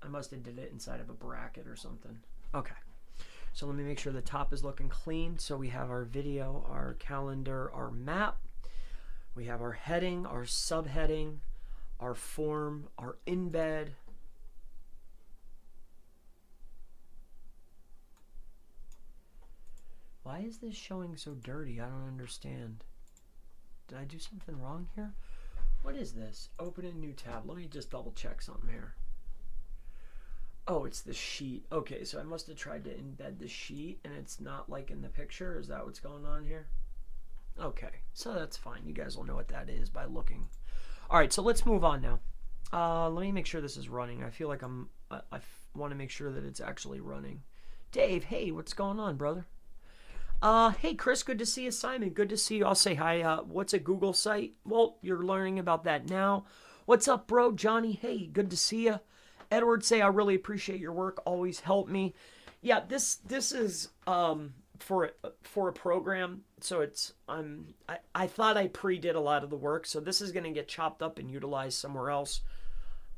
I must have did it inside of a bracket or something. Okay. So let me make sure the top is looking clean. So we have our video, our calendar, our map. We have our heading, our subheading, our form, our embed. Why is this showing so dirty? I don't understand. Did I do something wrong here? What is this? Open a new tab. Let me just double check something here. Oh, it's the sheet. Okay, so I must have tried to embed the sheet and it's not like in the picture. Is that what's going on here? Okay, so that's fine. You guys will know what that is by looking. All right, so let's move on now. Let me make sure this is running. I feel like I want to make sure that it's actually running. Dave, hey, what's going on, brother? Hey, Chris, good to see you. Simon, good to see you. I'll say hi. What's a Google site? Well, you're learning about that now. What's up, bro? Johnny, hey, good to see you. Edward, say, I really appreciate your work. Always help me. Yeah, this is for a program, so it's I thought I pre-did a lot of the work, so this is going to get chopped up and utilized somewhere else.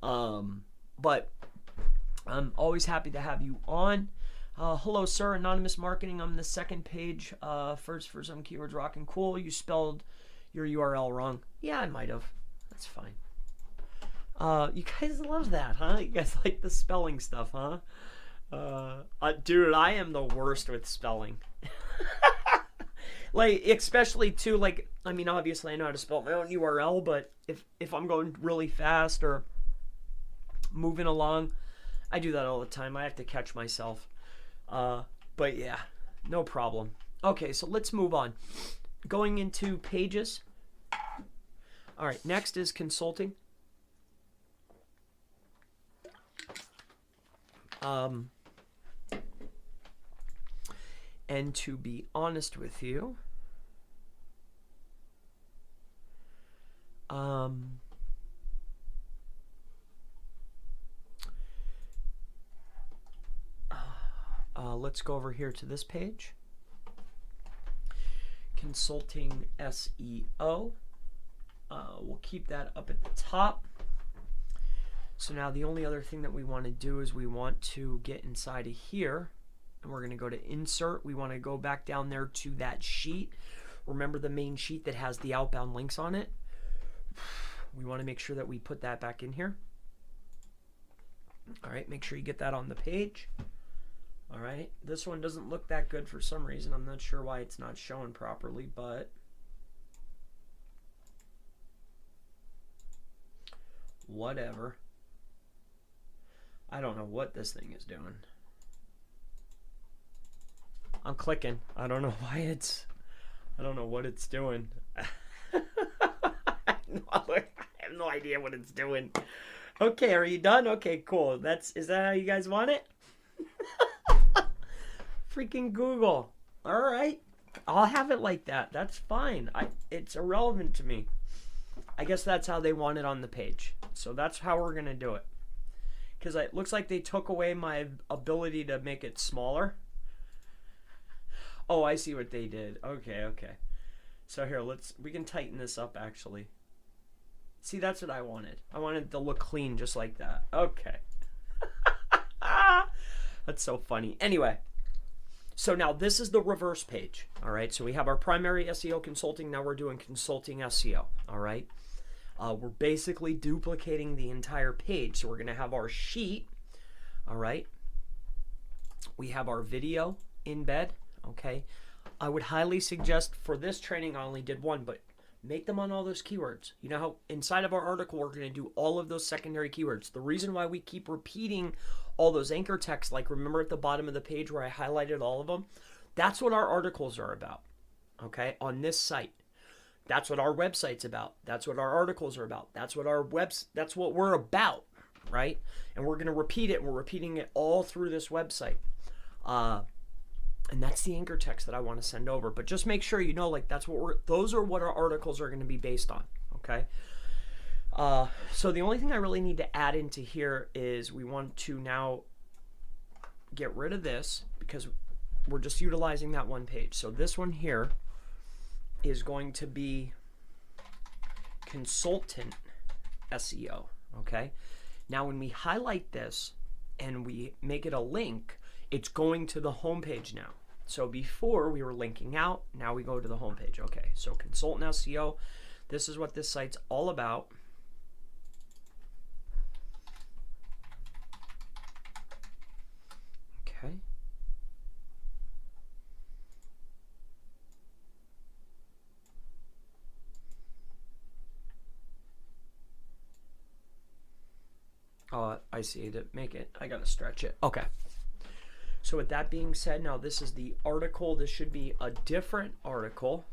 But I'm always happy to have you on. Hello, sir. Anonymous Marketing. I'm the second page. First for some keywords, rock and cool. You spelled your URL wrong. Yeah, I might have. That's fine. You guys love that, huh? You guys like the spelling stuff, huh? Dude, I am the worst with spelling. Like, especially too, like, I mean, obviously I know how to spell my own URL, but if I'm going really fast or moving along, I do that all the time. I have to catch myself. But yeah, No problem. Okay, so let's move on. Going into pages. All right, next is consulting. And to be honest with you, let's go over here to this page. Consulting SEO. We'll keep that up at the top. So now the only other thing that we want to do is we want to get inside of here, and we're going to go to insert. We want to go back down there to that sheet. Remember the main sheet that has the outbound links on it? We want to make sure that we put that back in here. All right, make sure you get that on the page. All right, this one doesn't look that good for some reason. I'm not sure why it's not showing properly, but whatever. I don't know what this thing is doing. I'm clicking. I don't know why I don't know what it's doing. I have no idea what it's doing. Okay, are you done? Okay, cool. Is that how you guys want it? Freaking Google. All right. I'll have it like that. That's fine. It's irrelevant to me. I guess that's how they want it on the page. So that's how we're going to do it. Because it looks like they took away my ability to make it smaller. Oh, I see what they did. Okay. So here, we can tighten this up actually. See, that's what I wanted. I wanted it to look clean just like that. Okay. That's so funny. Anyway, so now this is the reverse page. All right, so we have our primary SEO consulting. Now we're doing consulting SEO. All right. We're basically duplicating the entire page. So we're going to have our sheet. All right. We have our video in bed. Okay. I would highly suggest for this training, I only did one, but make them on all those keywords. You know how inside of our article, we're going to do all of those secondary keywords. The reason why we keep repeating all those anchor texts, like remember at the bottom of the page where I highlighted all of them, that's what our articles are about. Okay. On this site. That's what our website's about. That's what our articles are about. That's what we're about, right? And we're going to repeat it. We're repeating it all through this website. And that's the anchor text that I want to send over. But just make sure you know, like, those are what our articles are going to be based on, okay? So the only thing I really need to add into here is we want to now get rid of this because we're just utilizing that one page. So this one here is going to be consultant SEO, okay? Now when we highlight this and we make it a link, it's going to the homepage now. So before we were linking out, now we go to the homepage. Okay, so consultant SEO, this is what this site's all about. Okay. Oh, I see. To make it, I gotta stretch it. Okay. So with that being said, now this is the article. This should be a different article.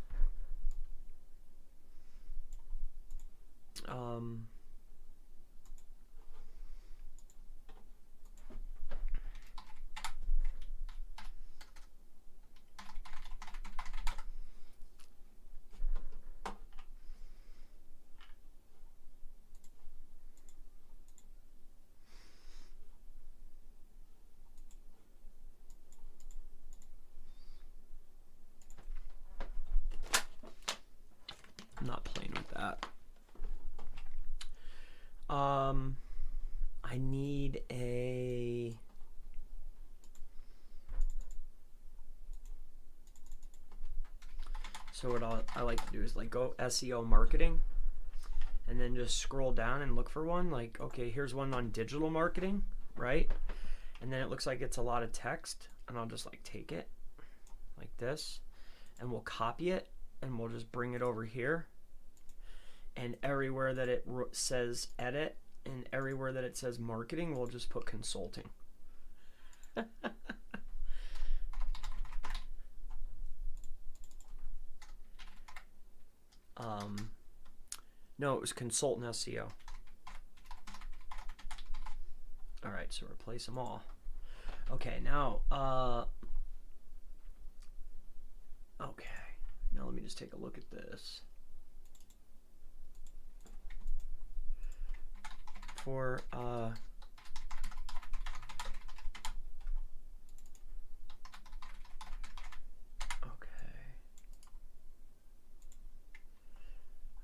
I'm not playing with that. I need a... So what I like to do is like go SEO marketing and then just scroll down and look for one. Like, okay, here's one on digital marketing, right? And then it looks like it's a lot of text, and I'll just like take it like this and we'll copy it and we'll just bring it over here. And everywhere that it says edit and everywhere that it says marketing, we'll just put consulting. No, it was consultant SEO. All right, so replace them all. Okay, now, okay, now let me just take a look at this. For,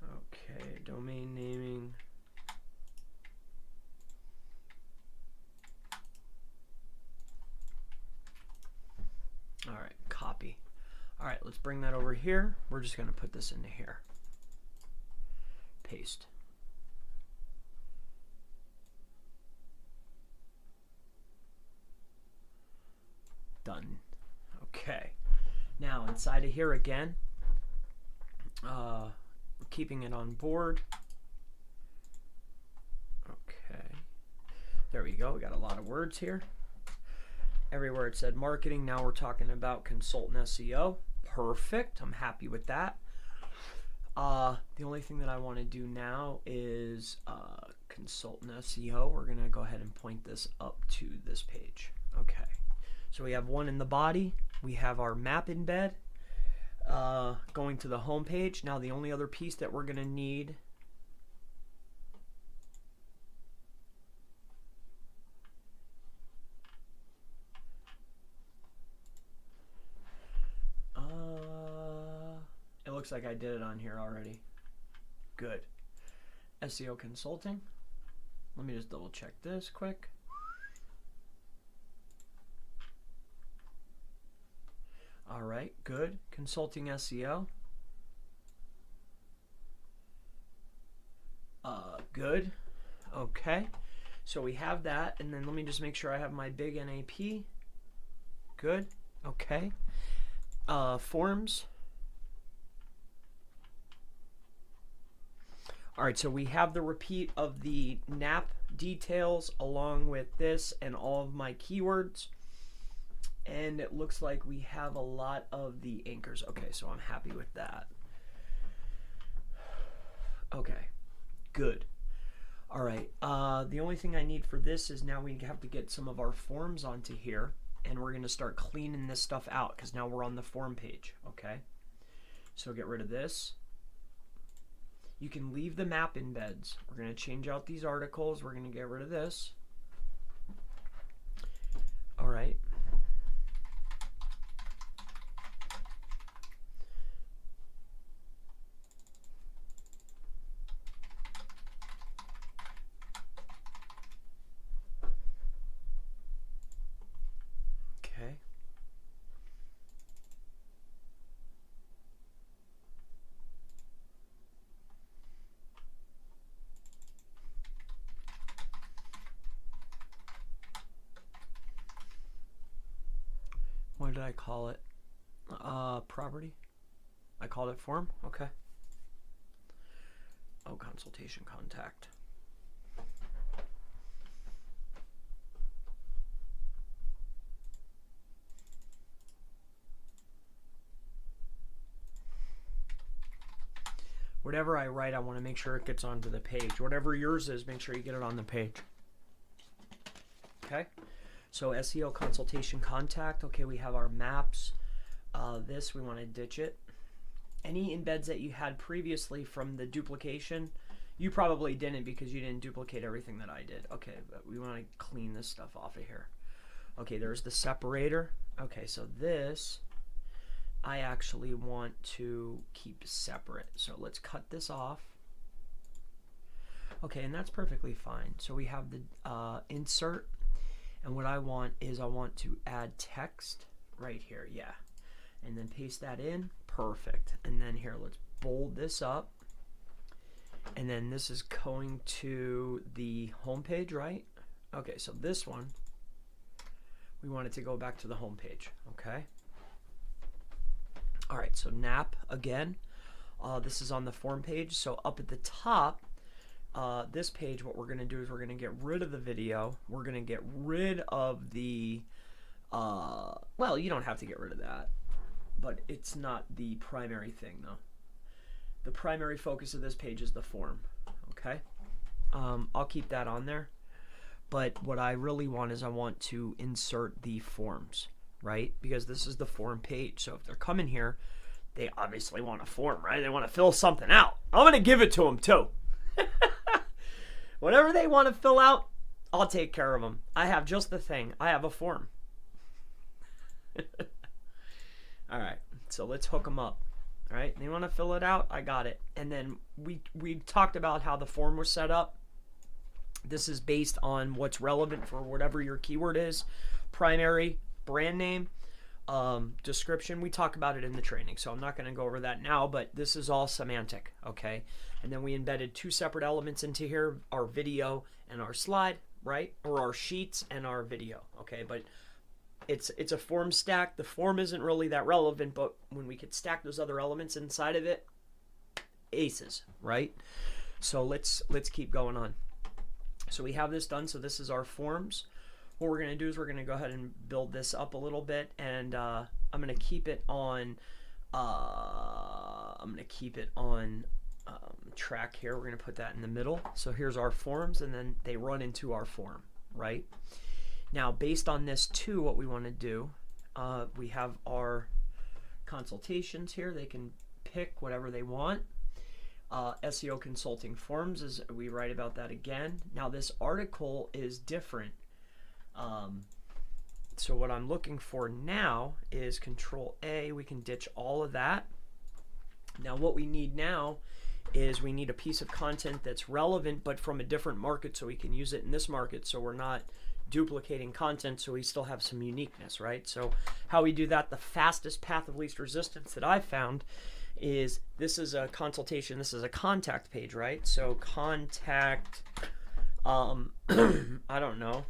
okay, domain naming. All right, copy. All right, let's bring that over here. We're just going to put this into here. Paste. Done. Okay. Now inside of here again, we're keeping it on board. Okay. There we go. We got a lot of words here. Everywhere it said marketing, now we're talking about consultant SEO. Perfect. I'm happy with that. The only thing that I want to do now is consultant SEO. We're going to go ahead and point this up to this page. Okay. So we have one in the body. We have our map embed going to the home page. Now the only other piece that we're going to need it looks like I did it on here already. Good. SEO consulting. Let me just double check this quick. All right, good. Consulting SEO. Good. Okay. So we have that, and then let me just make sure I have my big NAP. Good. Okay. Forms. All right, so we have the repeat of the NAP details along with this and all of my keywords. And it looks like we have a lot of the anchors. Okay, so I'm happy with that. Okay, good. All right, the only thing I need for this is now we have to get some of our forms onto here, and we're going to start cleaning this stuff out because now we're on the form page, okay? So get rid of this. You can leave the map embeds. We're going to change out these articles. We're going to get rid of this. All right. Okay. What did I call it? Property? I called it form? Okay. Oh, consultation contact. Whatever I write, I want to make sure it gets onto the page. Whatever yours is, make sure you get it on the page. Okay? So SEO consultation contact. Okay, we have our maps. This, we want to ditch it. Any embeds that you had previously from the duplication, you probably didn't because you didn't duplicate everything that I did. Okay, but we want to clean this stuff off of here. Okay, there's the separator. Okay, so this I actually want to keep separate. So let's cut this off. Okay, and that's perfectly fine. So we have the insert, and what I want is I want to add text right here. Yeah, and then paste that in. Perfect. And then here, let's bold this up. And then this is going to the home page, right? Okay, so this one, we want it to go back to the home page, okay? All right, so NAP again. This is on the form page. So up at the top, this page, what we're going to do is we're going to get rid of the video. We're going to get rid of the, well, you don't have to get rid of that, but it's not the primary thing though. The primary focus of this page is the form. Okay, I'll keep that on there. But what I really want is I want to insert the forms, right? Because this is the form page. So if they're coming here, they obviously want a form, right? They want to fill something out. I'm going to give it to them too. Whatever they want to fill out, I'll take care of them. I have just the thing. I have a form. All right, so let's hook them up. All right, they want to fill it out, I got it. And then we talked about how the form was set up. This is based on what's relevant for whatever your keyword is. Primary, brand name, description. We talk about it in the training, so I'm not going to go over that now, but this is all semantic, okay? And then we embedded 2 separate elements into here, our video and our slide, right? Or our sheets and our video, okay? But it's a form stack. The form isn't really that relevant, but when we could stack those other elements inside of it, aces, right? So let's keep going on. So we have this done. So this is our forms. What we're going to do is we're going to go ahead and build this up a little bit, and I'm going to keep it on track here. We're going to put that in the middle. So here's our forms, and then they run into our form, right? Now, based on this too, what we want to do, we have our consultations here. They can pick whatever they want. SEO consulting forms, is we write about that again. Now, this article is different. So what I'm looking for now is Control A. We can ditch all of that. Now, what we need now is we need a piece of content that's relevant, but from a different market, so we can use it in this market, so we're not duplicating content, so we still have some uniqueness, right? So how we do that, the fastest path of least resistance that I've found is, this is a consultation, this is a contact page, right? So contact, I don't know,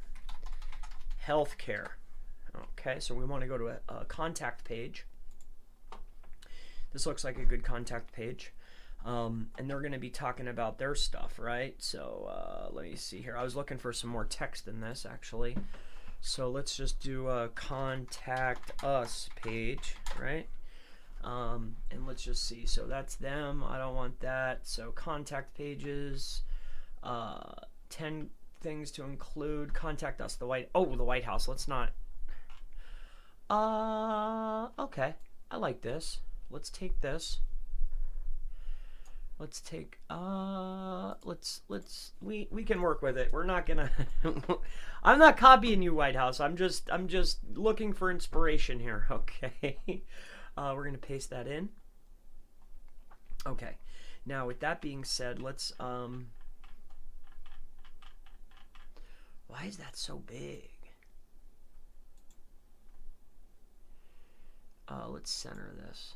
healthcare. Okay, so we want to go to a contact page. This looks like a good contact page. And they're going to be talking about their stuff, right? So let me see here. I was looking for some more text in this, actually. So let's just do a contact us page, right? And let's just see. So that's them. I don't want that. So contact pages, 10 things to include. Contact us, the White House. Let's not. Okay. I like this. Let's take this. Let's take, we can work with it. We're not gonna, I'm not copying you, White House. I'm just looking for inspiration here, okay? We're gonna paste that in. Okay, now with that being said, let's, why is that so big? Let's center this.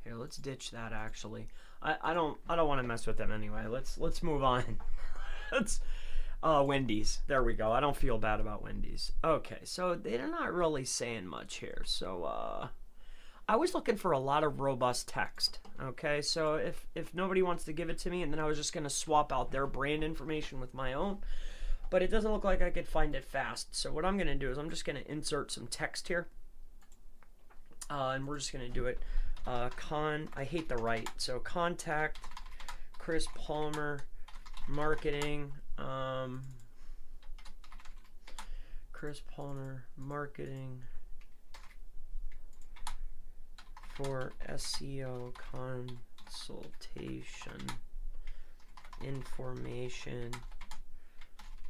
Here, let's ditch that. Actually, I don't want to mess with them anyway. Let's move on. Let's Wendy's. There we go. I don't feel bad about Wendy's. Okay, so they're not really saying much here. So I was looking for a lot of robust text. Okay, so if nobody wants to give it to me, and then I was just gonna swap out their brand information with my own, but it doesn't look like I could find it fast. So what I'm gonna do is I'm just gonna insert some text here, and we're just gonna do it. I hate the write, so contact Chris Palmer marketing, Chris Palmer marketing for SEO consultation information.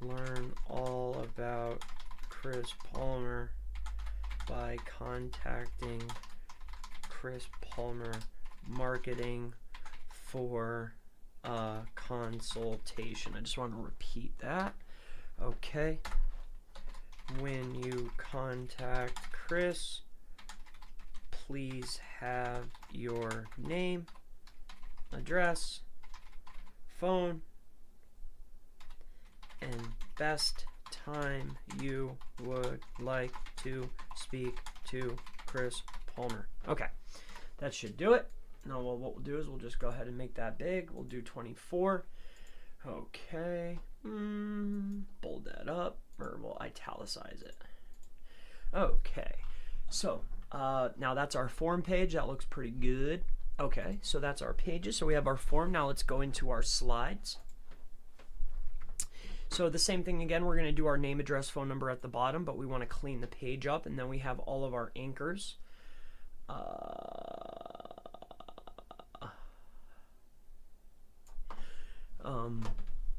Learn all about Chris Palmer by contacting Chris Palmer marketing for consultation. I just want to repeat that. Okay. When you contact Chris, please have your name, address, phone, and best time you would like to speak to Chris Palmer. Okay, that should do it. Now what we'll do is we'll just go ahead and make that big. We'll do 24. Okay, bold that up, or we'll italicize it. Okay, so Now that's our form page. That looks pretty good. Okay, so that's our pages. So we have our form. Now let's go into our slides. So the same thing again, we're going to do our name, address, phone number at the bottom, but we want to clean the page up, and then we have all of our anchors.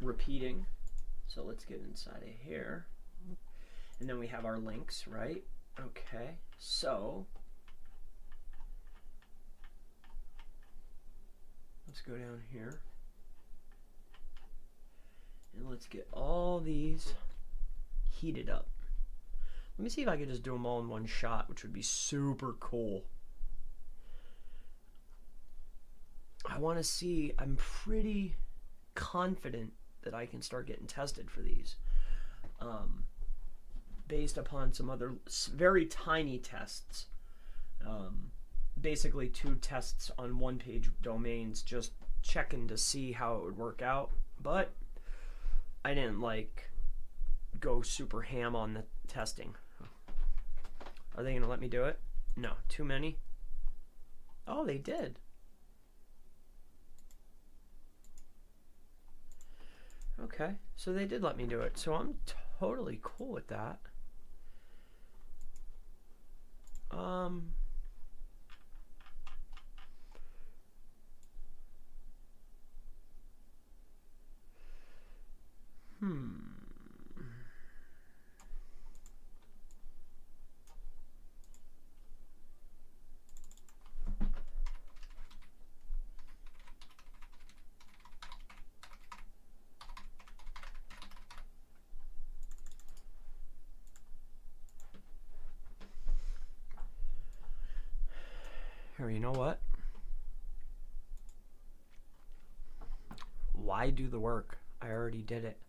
Repeating. So let's get inside of here. And then we have our links, right? Okay, so let's go down here. And let's get all these heated up. Let me see if I can just do them all in one shot, which would be super cool. I want to see, I'm pretty confident that I can start getting tested for these. Based upon some other very tiny tests. Basically 2 tests on one-page domains, just checking to see how it would work out. But I didn't like go super ham on the testing. Are they gonna let me do it? No, too many. Oh, they did. Okay, so they did let me do it. So I'm totally cool with that. Here, you know what? Why do the work? I already did it.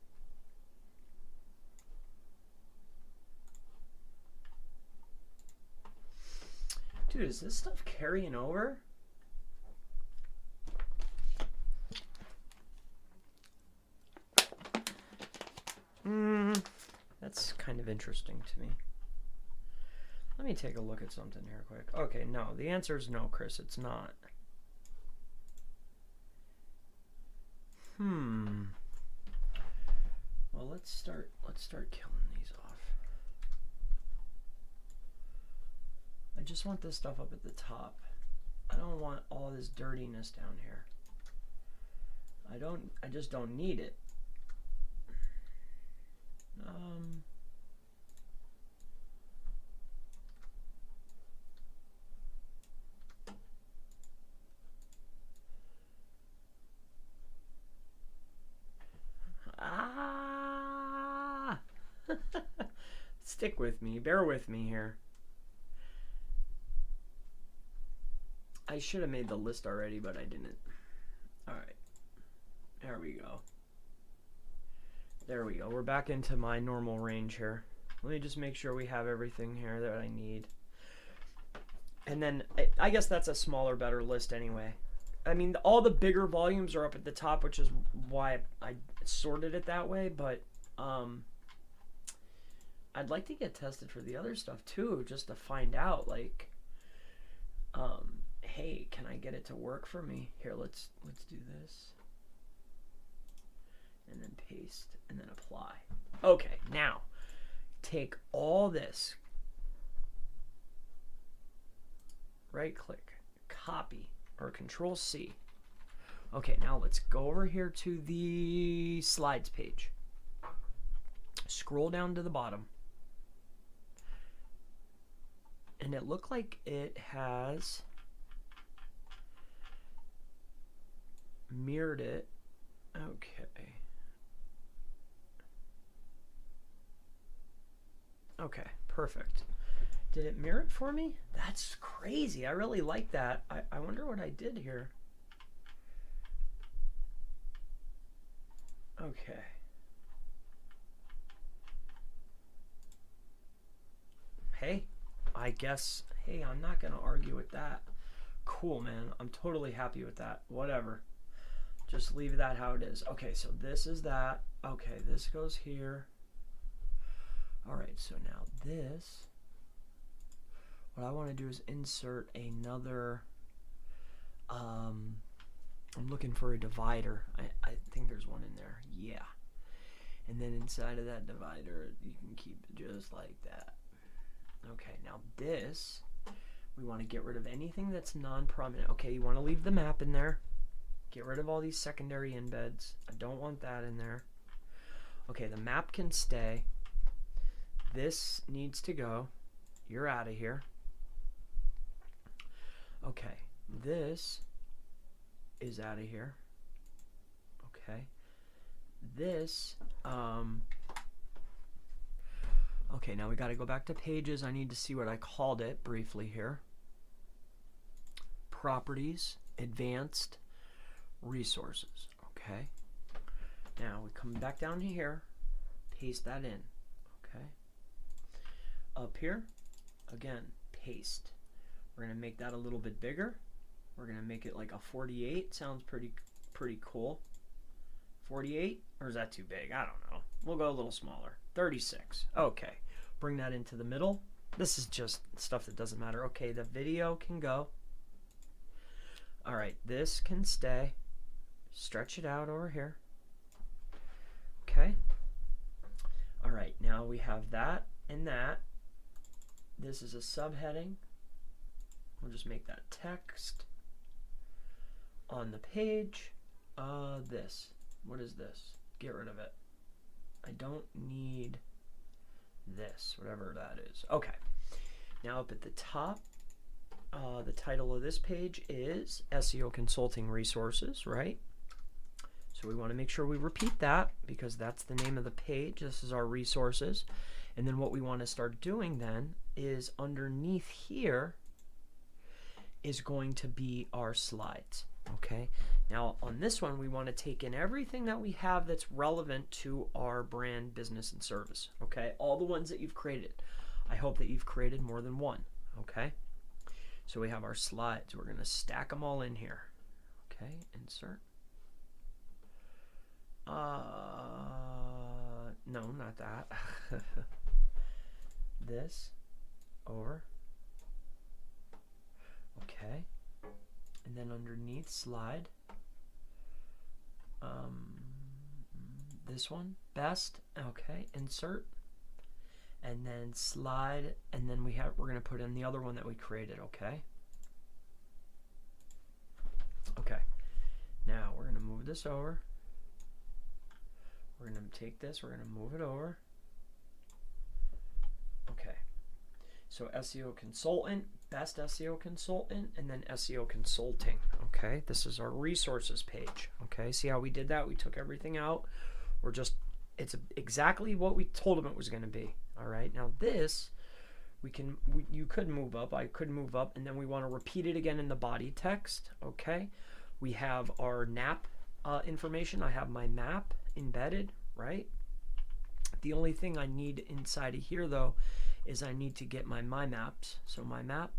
Dude, is this stuff carrying over? That's kind of interesting to me. Let me take a look at something here quick. Okay, no, the answer is no, Chris, it's not. Well, let's start killing these off. I just want this stuff up at the top. I don't want all this dirtiness down here. I just don't need it. Stick with me, bear with me here. I should have made the list already, but I didn't. Alright, there we go. There we go, we're back into my normal range here. Let me just make sure we have everything here that I need. And then, I guess that's a smaller, better list anyway. I mean, all the bigger volumes are up at the top, which is why I sorted it that way, but I'd like to get tested for the other stuff too, just to find out, like, hey, can I get it to work for me? Here, let's do this. And then paste, and then apply. Okay, now, take all this, right click, copy, or Control C. Okay, now let's go over here to the slides page. Scroll down to the bottom. And it looked like it has mirrored it. Okay. Okay, perfect. Did it mirror it for me? That's crazy. I really like that. I wonder what I did here. Okay. Hey, I guess, hey, I'm not going to argue with that. Cool, man. I'm totally happy with that. Whatever. Just leave that how it is. Okay, so this is that. Okay, this goes here. All right, so now this. what I want to do is insert another, I'm looking for a divider. I think there's one in there. Yeah. And then inside of that divider, you can keep it just like that. Okay, now this, we want to get rid of anything that's non-prominent. Okay, you want to leave the map in there. Get rid of all these secondary embeds. I don't want that in there. Okay, the map can stay. This needs to go. You're out of here. Okay, this is out of here. Okay. This, okay, now we got to go back to pages. I need to see what I called it briefly here. Properties, advanced, resources. Okay. Now we come back down here, paste that in. Okay. Up here, again, paste. We're going to make that a little bit bigger. We're going to make it like a 48. Sounds pretty cool. 48, or is that too big? I don't know. We'll go a little smaller. 36. Okay. Bring that into the middle. This is just stuff that doesn't matter. Okay, the video can go. All right, this can stay. Stretch it out over here. Okay. All right, now we have that and that. This is a subheading. We'll just make that text on the page. This. What is this? Get rid of it. I don't need this, whatever that is. Okay. Now up at the top, the title of this page is SEO Consulting Resources, right? So we want to make sure we repeat that because that's the name of the page. This is our resources. And then what we want to start doing then is underneath here is going to be our slides. Okay, now on this one we want to take in everything that we have that's relevant to our brand, business, and service. Okay, all the ones that you've created. I hope that you've created more than one. Okay, so we have our slides. We're going to stack them all in here. Okay, insert. No, not that. This over. Okay. And then underneath slide, this one, best, okay, insert, and then slide, and then we're going to put in the other one that we created, okay? Okay, now we're going to move this over. We're going to take this, we're going to move it over. Okay, so SEO consultant, best SEO consultant, and then SEO consulting. Okay, this is our resources page. Okay, see how we did that? We took everything out. It's exactly what we told them it was going to be. All right, now this, you could move up, I could move up, and then we want to repeat it again in the body text. Okay, we have our NAP information. I have my map embedded, right? The only thing I need inside of here though is I need to get my maps. So my map,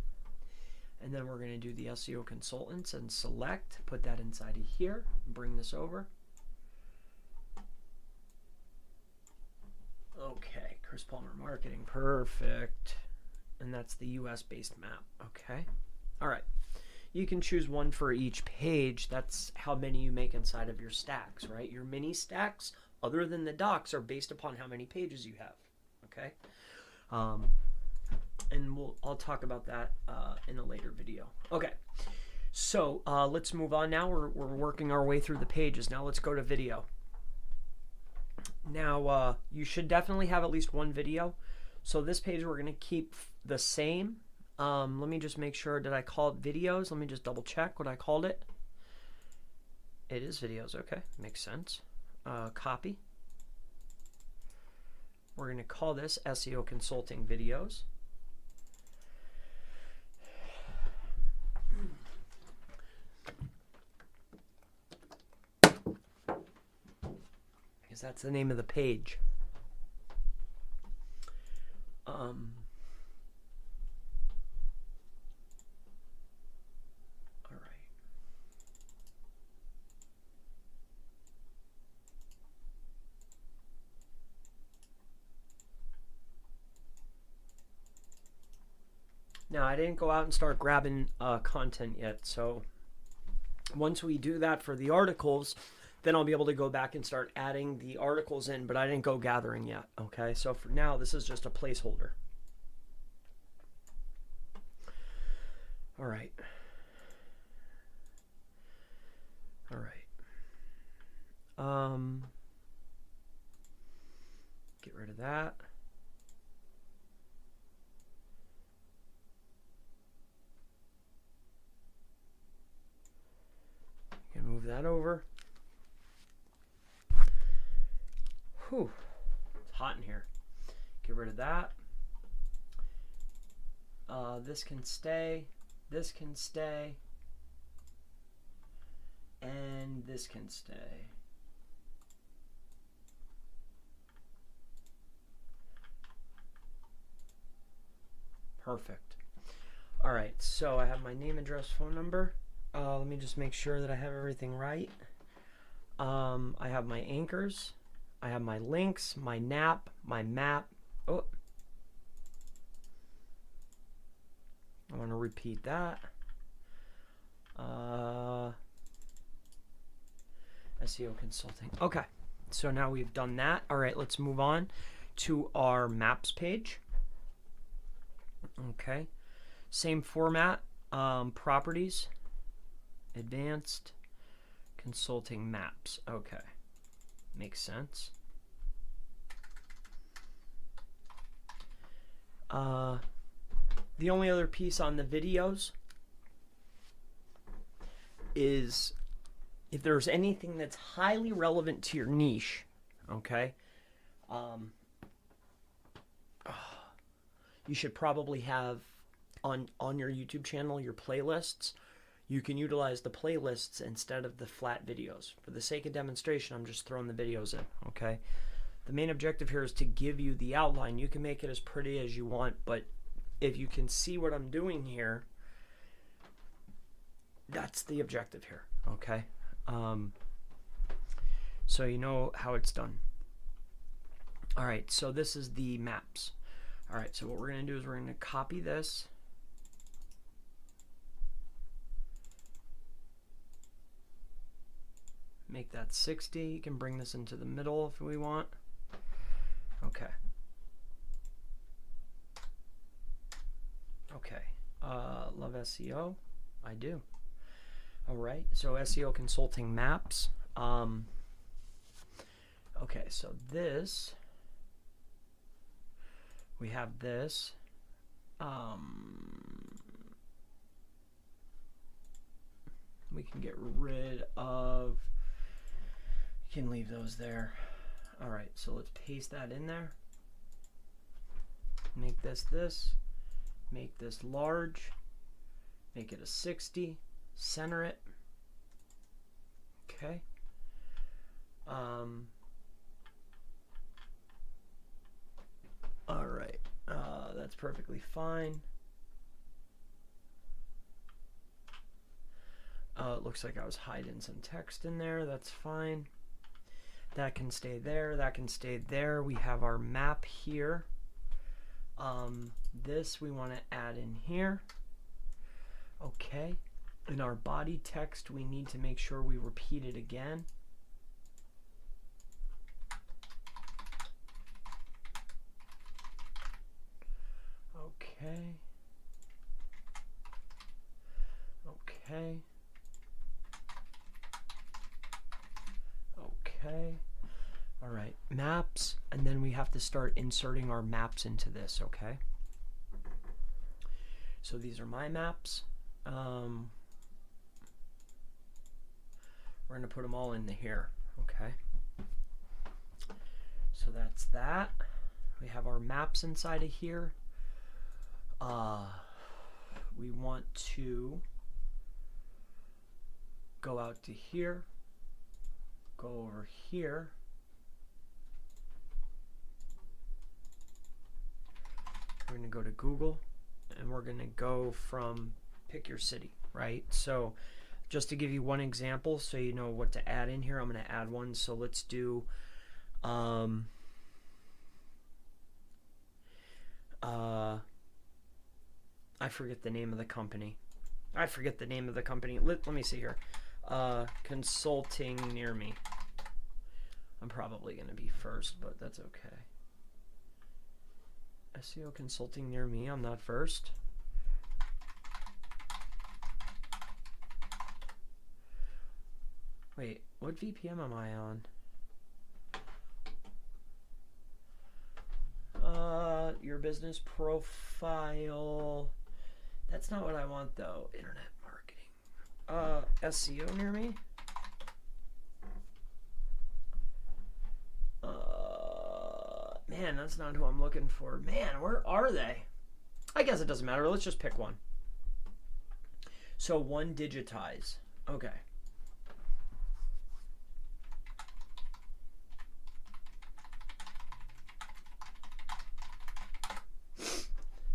and then we're going to do the SEO consultants and select, put that inside of here, bring this over. Okay, Chris Palmer Marketing, perfect. And that's the US based map. Okay, all right. You can choose one for each page. That's how many you make inside of your stacks, right? Your mini stacks, other than the docs, are based upon how many pages you have. Okay. And I'll talk about that in a later video. Okay, so let's move on now. We're working our way through the pages. Now let's go to video. Now you should definitely have at least one video. So this page we're going to keep the same. Let me just make sure, did I call it videos? Let me just double check what I called it. It is videos, okay, makes sense. Copy. We're going to call this SEO Consulting Videos. Because that's the name of the page. Now, I didn't go out and start grabbing content yet, so once we do that for the articles, then I'll be able to go back and start adding the articles in, but I didn't go gathering yet, okay? So for now, this is just a placeholder. All right. All right. Get rid of that. You can move that over. Whew, it's hot in here. Get rid of that. This can stay. This can stay. And this can stay. Perfect. All right, so I have my name, address, phone number. Let me just make sure that I have everything right. I have my anchors. I have my links, my NAP, my map. Oh, I want to repeat that. SEO consulting. Okay, so now we've done that. All right, let's move on to our maps page. Okay, same format, properties, advanced, consulting maps. Okay, makes sense. The only other piece on the videos is if there's anything that's highly relevant to your niche, okay, you should probably have on your YouTube channel your playlists. You can utilize the playlists instead of the flat videos. For the sake of demonstration, I'm just throwing the videos in, okay? The main objective here is to give you the outline. You can make it as pretty as you want, but if you can see what I'm doing here, that's the objective here, okay? So you know how it's done. All right, so this is the maps. All right, so what we're going to do is we're going to copy this. Make that 60. You can bring this into the middle if we want. Okay. Okay. Love SEO. I do. All right. So SEO consulting maps. Okay. So this. We have this. We can get rid of. You can leave those there. All right, so let's paste that in there. Make this this. Make this large. Make it a 60. Center it. Okay. All right, that's perfectly fine. It looks like I was hiding some text in there. That's fine. That can stay there. That can stay there. We have our map here. This we want to add in here. Okay. In our body text, we need to make sure we repeat it again. Okay. Okay. Okay. All right, maps, and then we have to start inserting our maps into this, okay? So these are my maps. We're going to put them all into here, okay? So that's that. We have our maps inside of here. We want to go out to here, go over here. We're going to go to Google, and we're going to go from pick your city, right? So just to give you one example so you know what to add in here, I'm going to add one. So let's do I forget the name of the company. Let me see here. Consulting near me. I'm probably going to be first, but that's okay. SEO consulting near me. I'm not first. Wait, what VPN am I on? Your business profile. That's not what I want though. Internet marketing. SEO near me. Man, that's not who I'm looking for. Man, where are they? I guess it doesn't matter. Let's just pick one. So one digitize. Okay.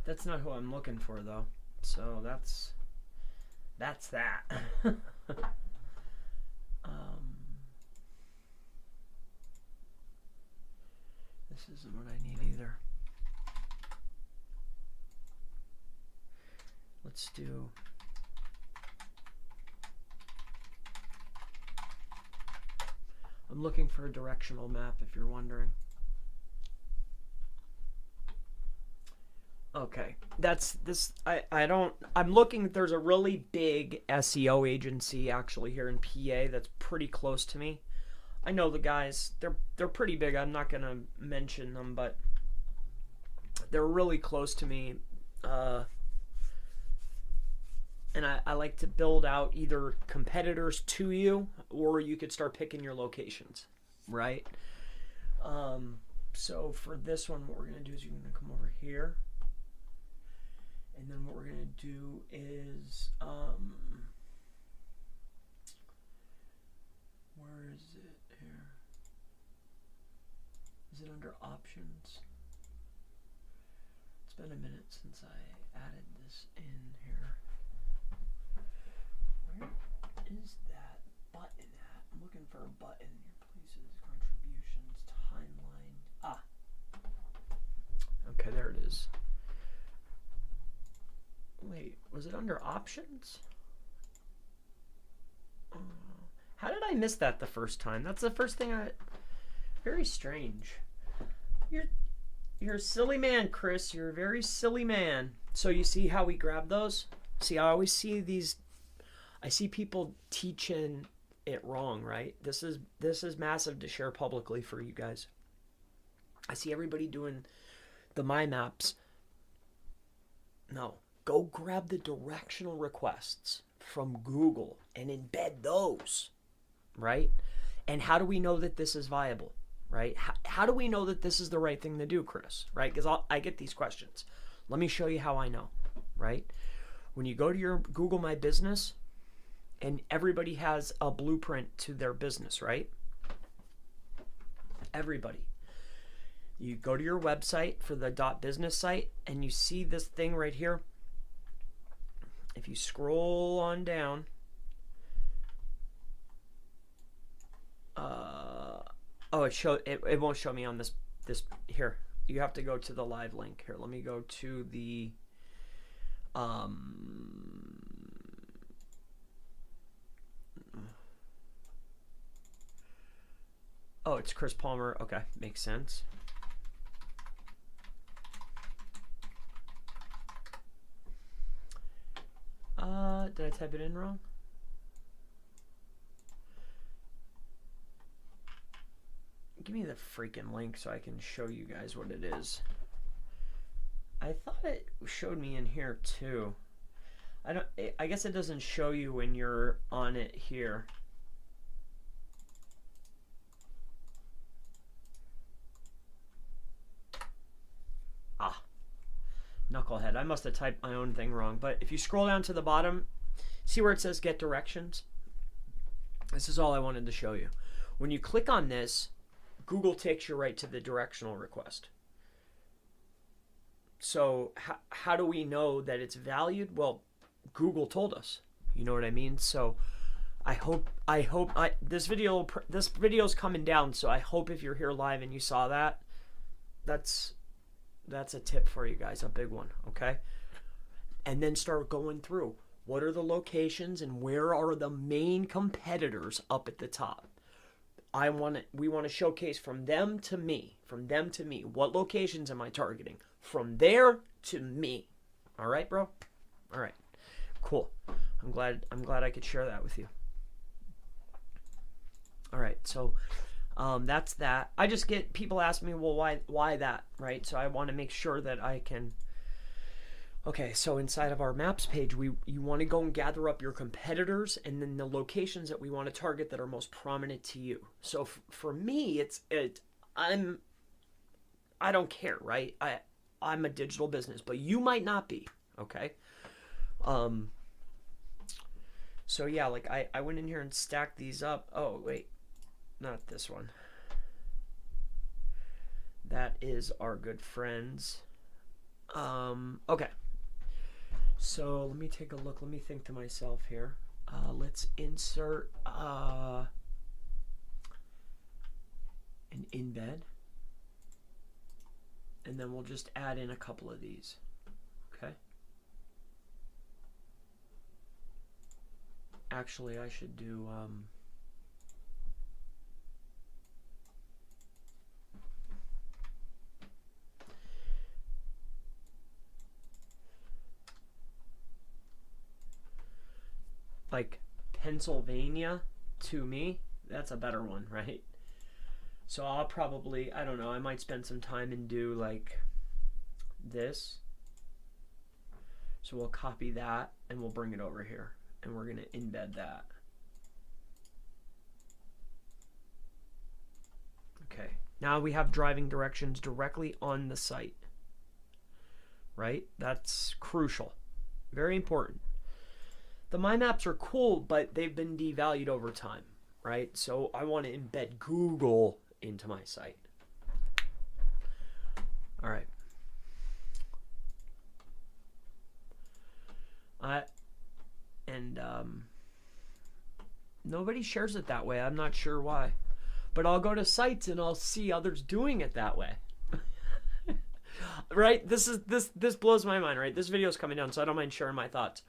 That's not who I'm looking for though. So that's that. This isn't what I need either. Let's do I'm looking for a directional map if you're wondering. Okay, that's this. I'm looking. There's a really big SEO agency actually here in PA that's pretty close to me. I know the guys. They're pretty big. I'm not gonna mention them, but they're really close to me. And I like to build out either competitors to you, or you could start picking your locations, right? So for this one, what we're gonna do is you're gonna come over here. And then what we're going to do is, where is it here? Is it under options? It's been a minute since I added this in here. Where is that button at? I'm looking for a button. Your places, contributions, timeline. Ah. Okay, there it is. Wait, was it under options? How did I miss that the first time? That's the first thing very strange. You're a silly man, Chris. You're a very silly man. So you see how we grab those? See, I always see these. I see people teaching it wrong, right? This is massive to share publicly for you guys. I see everybody doing the My Maps. No. Go grab the directional requests from Google and embed those, right? And how do we know that this is viable, right? How do we know that this is the right thing to do, Chris, right? Because I get these questions. Let me show you how I know, right? When you go to your Google My Business, and everybody has a blueprint to their business, right? Everybody. You go to your website for the .business site, and you see this thing right here. If you scroll on down, it won't show me on this here. You have to go to the live link here. Let me go to the oh, it's Chris Palmer. Okay, makes sense. Did I type it in wrong? Give me the freaking link so I can show you guys what it is. I thought it showed me in here too. I guess it doesn't show you when you're on it here. Ah. Knucklehead. I must have typed my own thing wrong. But if you scroll down to the bottom, see where it says get directions? This is all I wanted to show you. When you click on this, Google takes you right to the directional request. So how do we know that it's valued? Well, Google told us. You know what I mean? So I hope this video's coming down, so I hope if you're here live and you saw that, that's a tip for you guys, a big one, okay? and then start going through what are the locations and where are the main competitors up at the top. We want to showcase from them to me. What locations am I targeting? From there to me. All right, bro? All right. Cool. I'm glad I could share that with you. All right. So that's that. I just get people ask me, well, why that, right? So I want to make sure that I can. Okay, so inside of our maps page, you want to go and gather up your competitors and then the locations that we want to target that are most prominent to you. So for me, I don't care, right? I'm a digital business, but you might not be, okay? So yeah, like I went in here and stacked these up. Oh, wait, not this one. That is our good friends. Okay. So let me take a look. Let me think to myself here. Let's insert an embed. And then we'll just add in a couple of these. Okay. Actually, I should do... like Pennsylvania to me, that's a better one, right? So I'll probably, I don't know, I might spend some time and do like this. So we'll copy that and we'll bring it over here and we're going to embed that. Okay, now we have driving directions directly on the site, right? That's crucial, very important. The My Maps are cool, but they've been devalued over time, right? So I want to embed Google into my site. All right. Nobody shares it that way. I'm not sure why. But I'll go to sites and I'll see others doing it that way. Right? This blows my mind, right? This video is coming down, so I don't mind sharing my thoughts.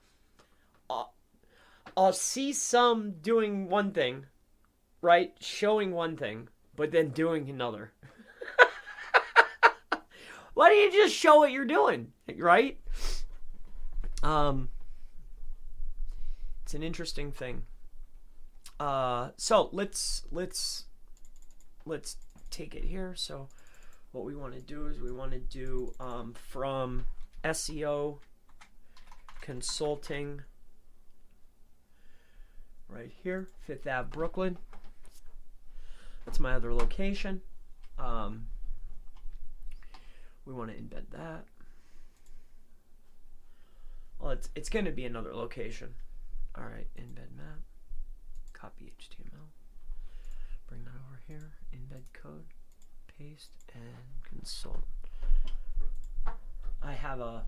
I'll see some doing one thing, right? Showing one thing, but then doing another. Why don't you just show what you're doing, right? It's an interesting thing. So let's take it here. So what we want to do is we want to do from SEO consulting. Right here, 5th Ave, Brooklyn. That's my other location. We want to embed that. Well, it's going to be another location. All right, embed map. Copy HTML. Bring that over here. Embed code. Paste and consult. I have a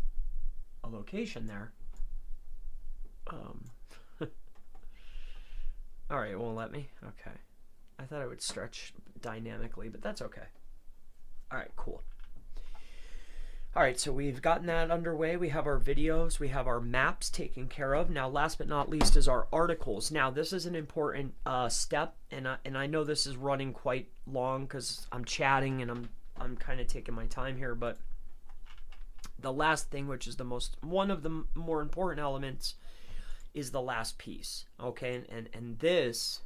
location there. All right, it won't let me. Okay. I thought it would stretch dynamically, but that's okay. All right, cool. All right, so we've gotten that underway. We have our videos. We have our maps taken care of. Now, last but not least is our articles. Now, this is an important step, and I know this is running quite long because I'm chatting and I'm kind of taking my time here, but the last thing, which is one of the more important elements, is the last piece. Okay, and this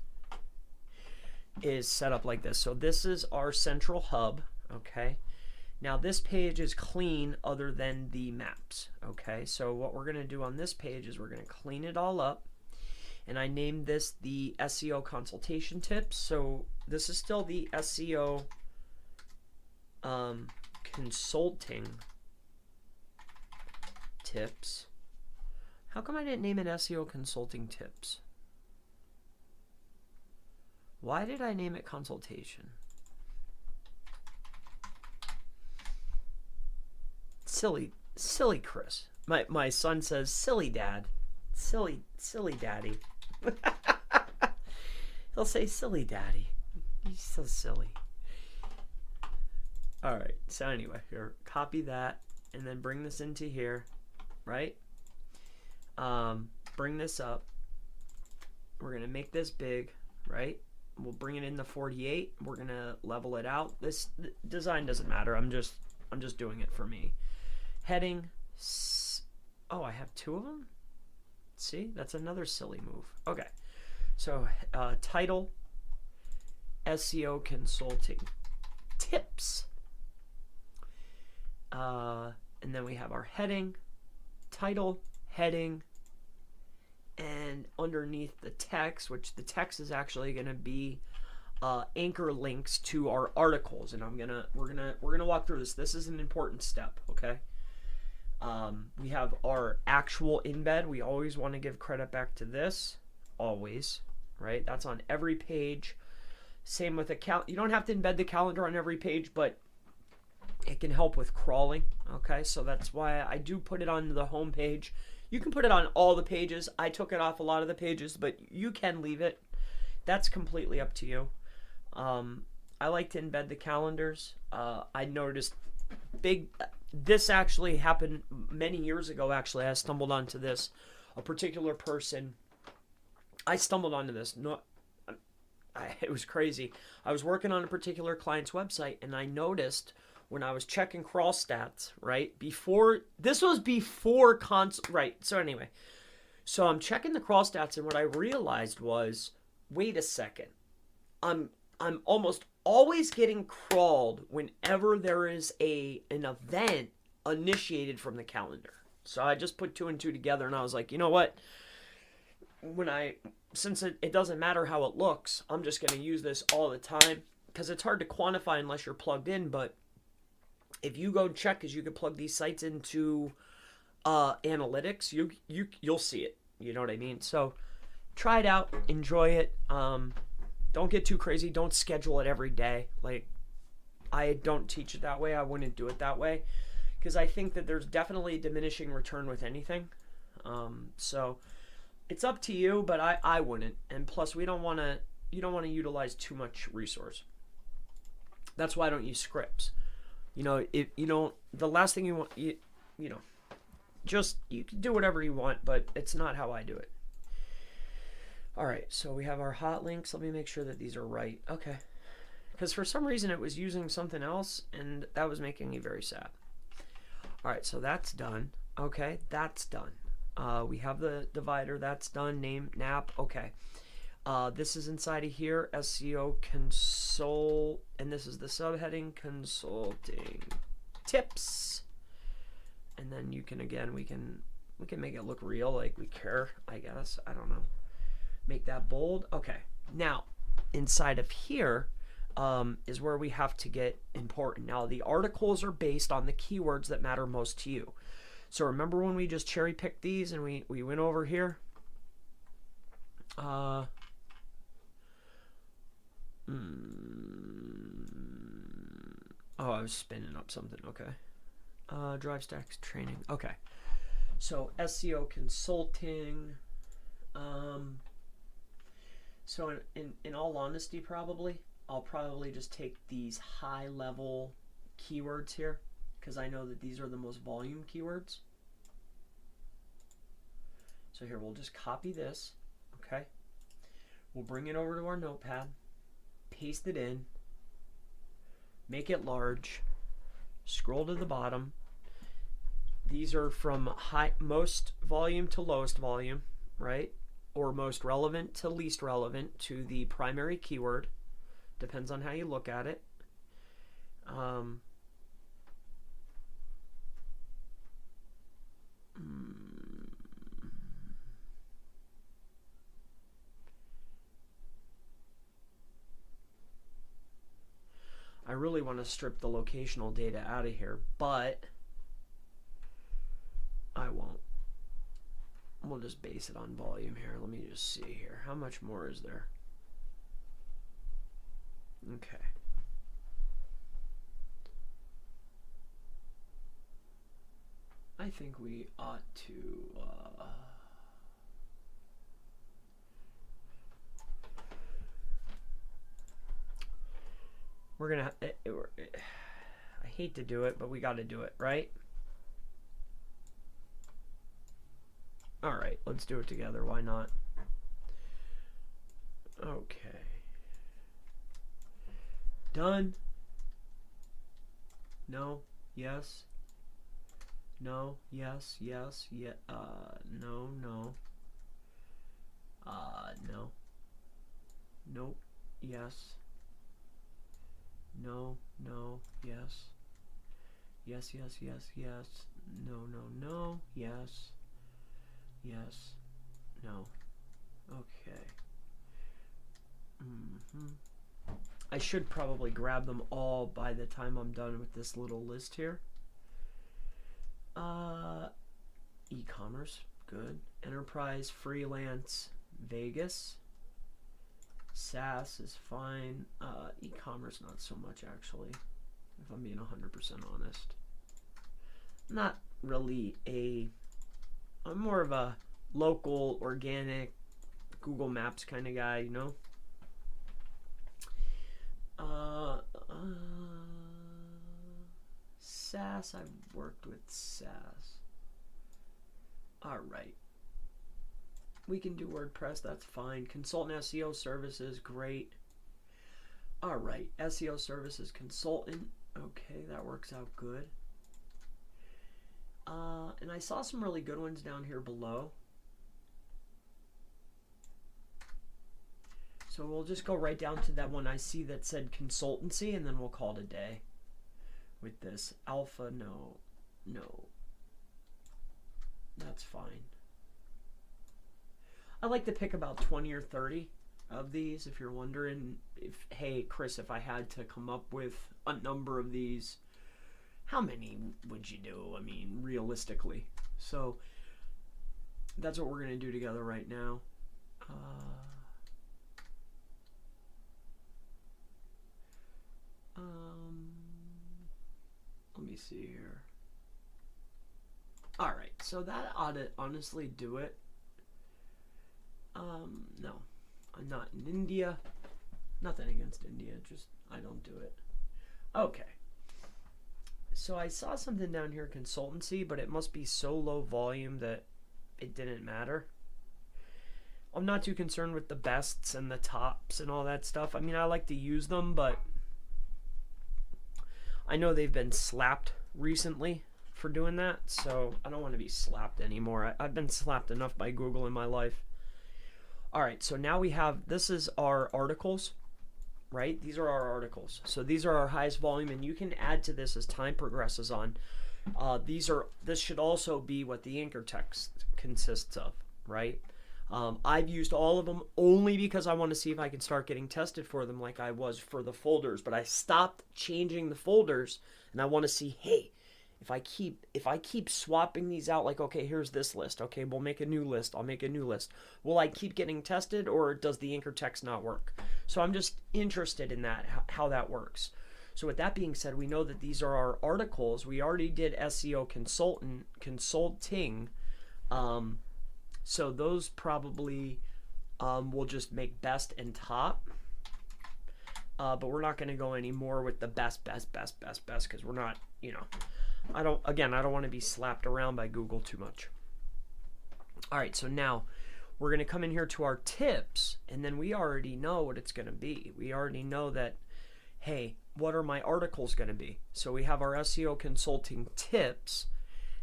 is set up like this. So this is our central hub. Okay, now this page is clean other than the maps. Okay, so what we're going to do on this page is we're going to clean it all up, and I named this the SEO consultation tips. So this is still the SEO consulting tips. How come I didn't name it SEO consulting tips? Why did I name it consultation? Silly Chris. My son says, silly dad. Silly daddy. He'll say, silly daddy. He's so silly. All right, so anyway, here, copy that and then bring this into here, right? Bring this up. We're going to make this big, right? We'll bring it in to 48. We're going to level it out. This design doesn't matter. I'm just doing it for me. Heading. Oh, I have 2 of them? See? That's another silly move. Okay. So, title, SEO consulting tips. And then we have our heading, title, heading, and underneath the text, which the text is actually going to be anchor links to our articles, and we're gonna walk through this. This is an important step, okay? We have our actual embed. We always want to give credit back to this, always, right? That's on every page. Same with you don't have to embed the calendar on every page, but it can help with crawling, okay? So that's why I do put it on the home page. You can put it on all the pages. I took it off a lot of the pages, but you can leave it. That's completely up to you. I like to embed the calendars. I noticed this actually happened many years ago, actually. I stumbled onto this. A particular person, I stumbled onto this. It was crazy. I was working on a particular client's website, and I noticed when I was checking crawl stats, right? This was before right? So anyway, so I'm checking the crawl stats, and what I realized was, wait a second. I'm almost always getting crawled whenever there is an event initiated from the calendar. So I just put 2 and 2 together, and I was like, you know what? Since it doesn't matter how it looks, I'm just going to use this all the time, because it's hard to quantify unless you're plugged in. But if you go check, because you can plug these sites into analytics, you'll see it. You know what I mean? So try it out, enjoy it. Don't get too crazy. Don't schedule it every day. Like, I don't teach it that way. I wouldn't do it that way, because I think that there's definitely a diminishing return with anything. So it's up to you, but I wouldn't. And plus, you don't want to utilize too much resource. That's why I don't use scripts. You know, if you don't, the last thing you want, you can do whatever you want, but it's not how I do it. All right, so we have our hot links. Let me make sure that these are right. Okay, because for some reason it was using something else, and that was making me very sad. All right, so that's done. Okay, that's done. We have the divider. That's done. Name, NAP. Okay. This is inside of here, SEO console, and this is the subheading, consulting tips. And then you can, again, we can make it look real, like we care, I guess. I don't know. Make that bold. Okay. Now, inside of here is where we have to get important. Now, the articles are based on the keywords that matter most to you. So remember when we just cherry picked these and we went over here? Oh, I was spinning up something. Okay. Drive stacks training. Okay. So SEO consulting. So in all honesty, I'll probably just take these high level keywords here, because I know that these are the most volume keywords. So here, we'll just copy this. Okay. We'll bring it over to our notepad, paste it in, make it large, scroll to the bottom. These are from most volume to lowest volume, right? Or most relevant to least relevant to the primary keyword. Depends on how you look at it. I really want to strip the locational data out of here, but I won't. We'll just base it on volume here. Let me just see here. How much more is there? Okay. I think we ought to we're gonna I hate to do it, but we got to do it, right? All right, let's do it together. Why not? Okay. Done. No. Yes. No. Yes. Yes. Yeah. No. No. No. Nope. Yes. No. No. Yes. Yes. Yes. Yes. Yes. No. No. No. Yes. Yes. No. Okay. I should probably grab them all by the time I'm done with this little list here. E-commerce, good. Enterprise, freelance, Vegas. SaaS is fine. E-commerce, not so much actually, if I'm being 100% honest. Not really I'm more of a local, organic, Google Maps kind of guy, you know? SaaS, I've worked with SaaS. Alright. We can do WordPress, that's fine. Consultant SEO services, great. Alright, SEO services consultant. Okay, that works out good. And I saw some really good ones down here below. So we'll just go right down to that one I see that said consultancy, and then we'll call it a day with this. Alpha, no. No. That's fine. I like to pick about 20 or 30 of these, if you're wondering. If, hey, Chris, if I had to come up with a number of these, how many would you do? I mean, realistically. So that's what we're going to do together right now. Let me see here. Alright, so that ought to honestly do it. No, I'm not in India. Nothing against India, just I don't do it. Okay. So I saw something down here, consultancy, but it must be so low volume that it didn't matter. I'm not too concerned with the bests and the tops and all that stuff. I mean, I like to use them, but I know they've been slapped recently for doing that, so I don't want to be slapped anymore. I've been slapped enough by Google in my life. Alright, so now we have, this is our articles, right? These are our articles. So these are our highest volume, and you can add to this as time progresses on. This should also be what the anchor text consists of, right? I've used all of them only because I want to see if I can start getting tested for them like I was for the folders, but I stopped changing the folders, and I want to see, hey, if I keep swapping these out, like, okay, here's this list, okay, we'll make a new list, I'll make a new list. Will I keep getting tested, or does the anchor text not work? So I'm just interested in that, how that works. So with that being said, we know that these are our articles. We already did SEO consulting. So those probably will just make best and top. But we're not going to go any more with the best, because we're not, you know, I don't want to be slapped around by Google too much. All right, so now we're going to come in here to our tips, and then we already know what it's going to be. We already know that, hey, what are my articles going to be? So we have our SEO consulting tips,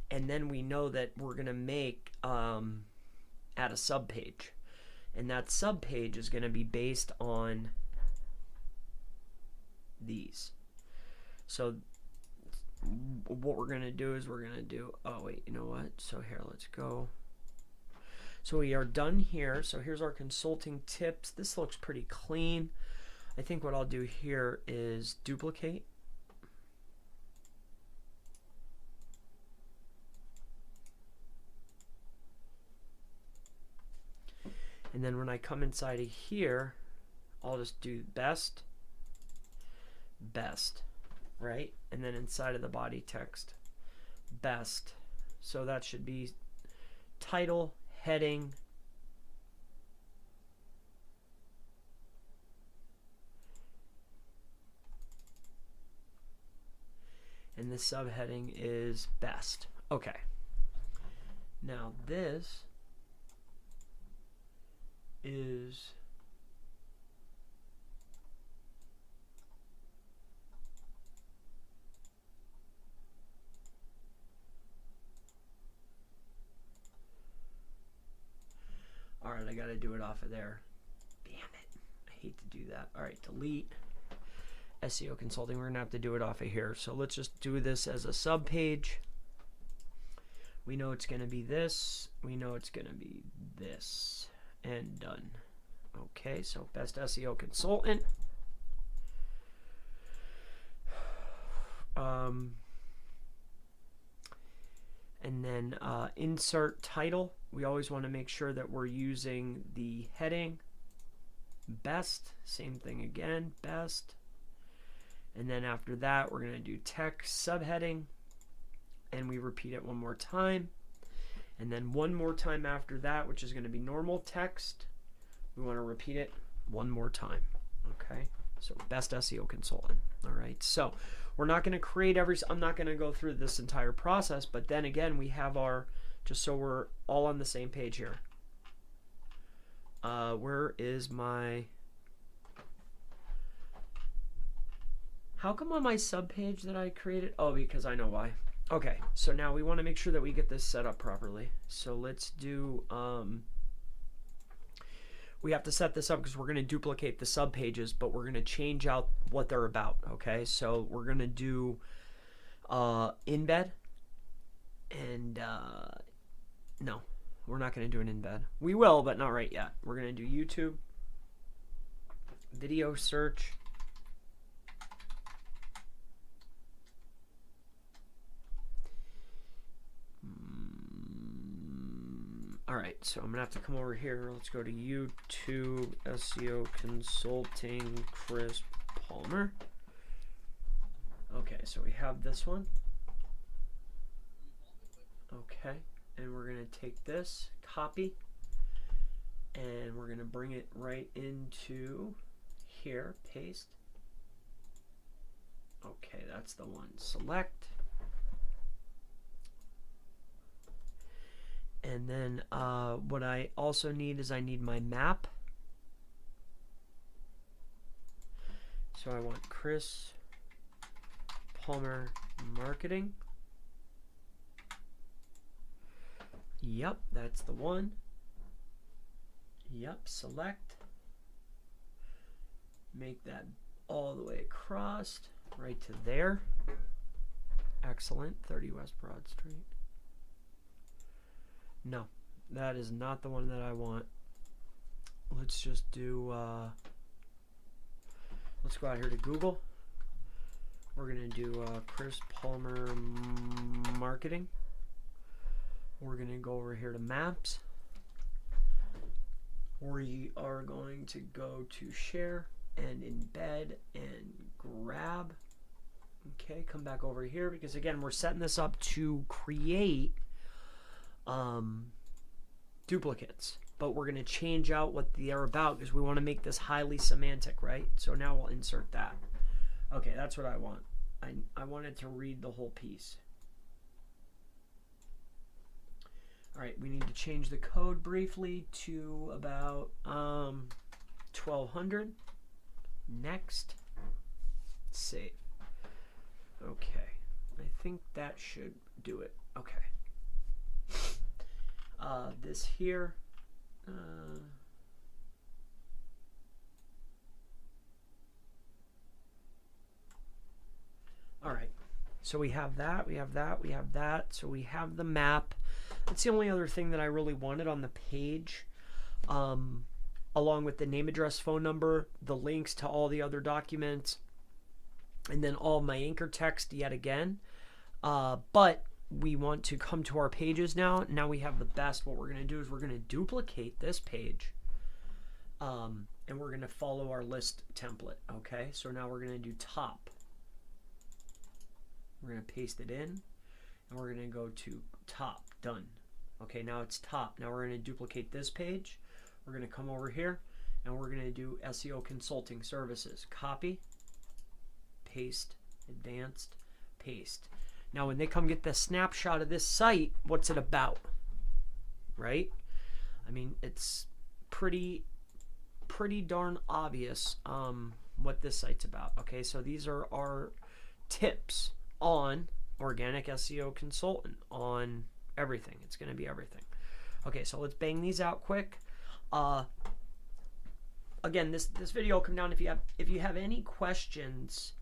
and then we know that we're going to make add a subpage, and that subpage is going to be based on these. So what we're going to do is we're going to do, oh wait, you know what? So here, let's go. So we are done here. So here's our consulting tips. This looks pretty clean. I think what I'll do here is duplicate. And then when I come inside of here, I'll just do best, right? And then inside of the body text, best. So that should be title, heading, and the subheading is best. Okay. Now this is all right, I got to do it off of there. Damn it. I hate to do that. All right, delete. SEO consulting, we're going to have to do it off of here. So let's just do this as a sub page. We know it's going to be this. We know it's going to be this. And done. Okay, so best SEO consultant. And then insert title. We always want to make sure that we're using the heading. Best, same thing again, best. And then after that, we're going to do text subheading. And we repeat it one more time. And then one more time after that, which is going to be normal text. We want to repeat it one more time. Okay, so best SEO consultant. All right, so we're not going to create I'm not going to go through this entire process, but then again, we have our, just so we're all on the same page here. Where is my, how come on my sub page that I created? Oh, because I know why. Okay, so now we want to make sure that we get this set up properly. So let's do, we have to set this up because we're going to duplicate the sub pages, but we're going to change out what they're about. Okay, so we're going to do embed, and no, we're not going to do an embed. We will, but not right yet. We're going to do YouTube, video search, all right, so I'm gonna have to come over here. Let's go to YouTube SEO Consulting Chris Palmer. Okay, so we have this one. Okay, and we're gonna take this, copy, and we're gonna bring it right into here, paste. Okay, that's the one. Select. And then what I also need is I need my map. So I want Chris Palmer Marketing. Yep, that's the one. Yep, select. Make that all the way across, right to there. Excellent, 30 West Broad Street. No, that is not the one that I want. Let's just do, let's go out here to Google. We're going to do Chris Palmer Marketing. We're going to go over here to Maps. We are going to go to Share and Embed and Grab. Okay, come back over here because, again, we're setting this up to create duplicates, but we're going to change out what they're about because we want to make this highly semantic, right? So now we'll insert that. Okay, that's what I want. I wanted to read the whole piece. All right, we need to change the code briefly to about 1200. Next. Save. Okay, I think that should do it. Okay. This here, all right, so we have that, we have that, we have that, so we have the map. That's the only other thing that I really wanted on the page, along with the name, address, phone number, the links to all the other documents, and then all my anchor text yet again, but we want to come to our pages now. Now we have the best. What we're going to do is we're going to duplicate this page, and we're going to follow our list template. Okay, so now we're going to do top. We're going to paste it in, and we're going to go to top. Done. Okay, now it's top. Now we're going to duplicate this page. We're going to come over here, and we're going to do SEO consulting services. Copy, paste, advanced, paste. Now, when they come get the snapshot of this site, what's it about? Right? I mean, it's pretty darn obvious what this site's about. Okay, so these are our tips on organic SEO consultant, on everything. It's going to be everything. Okay, so let's bang these out quick. Again, this video will come down if you have any questions.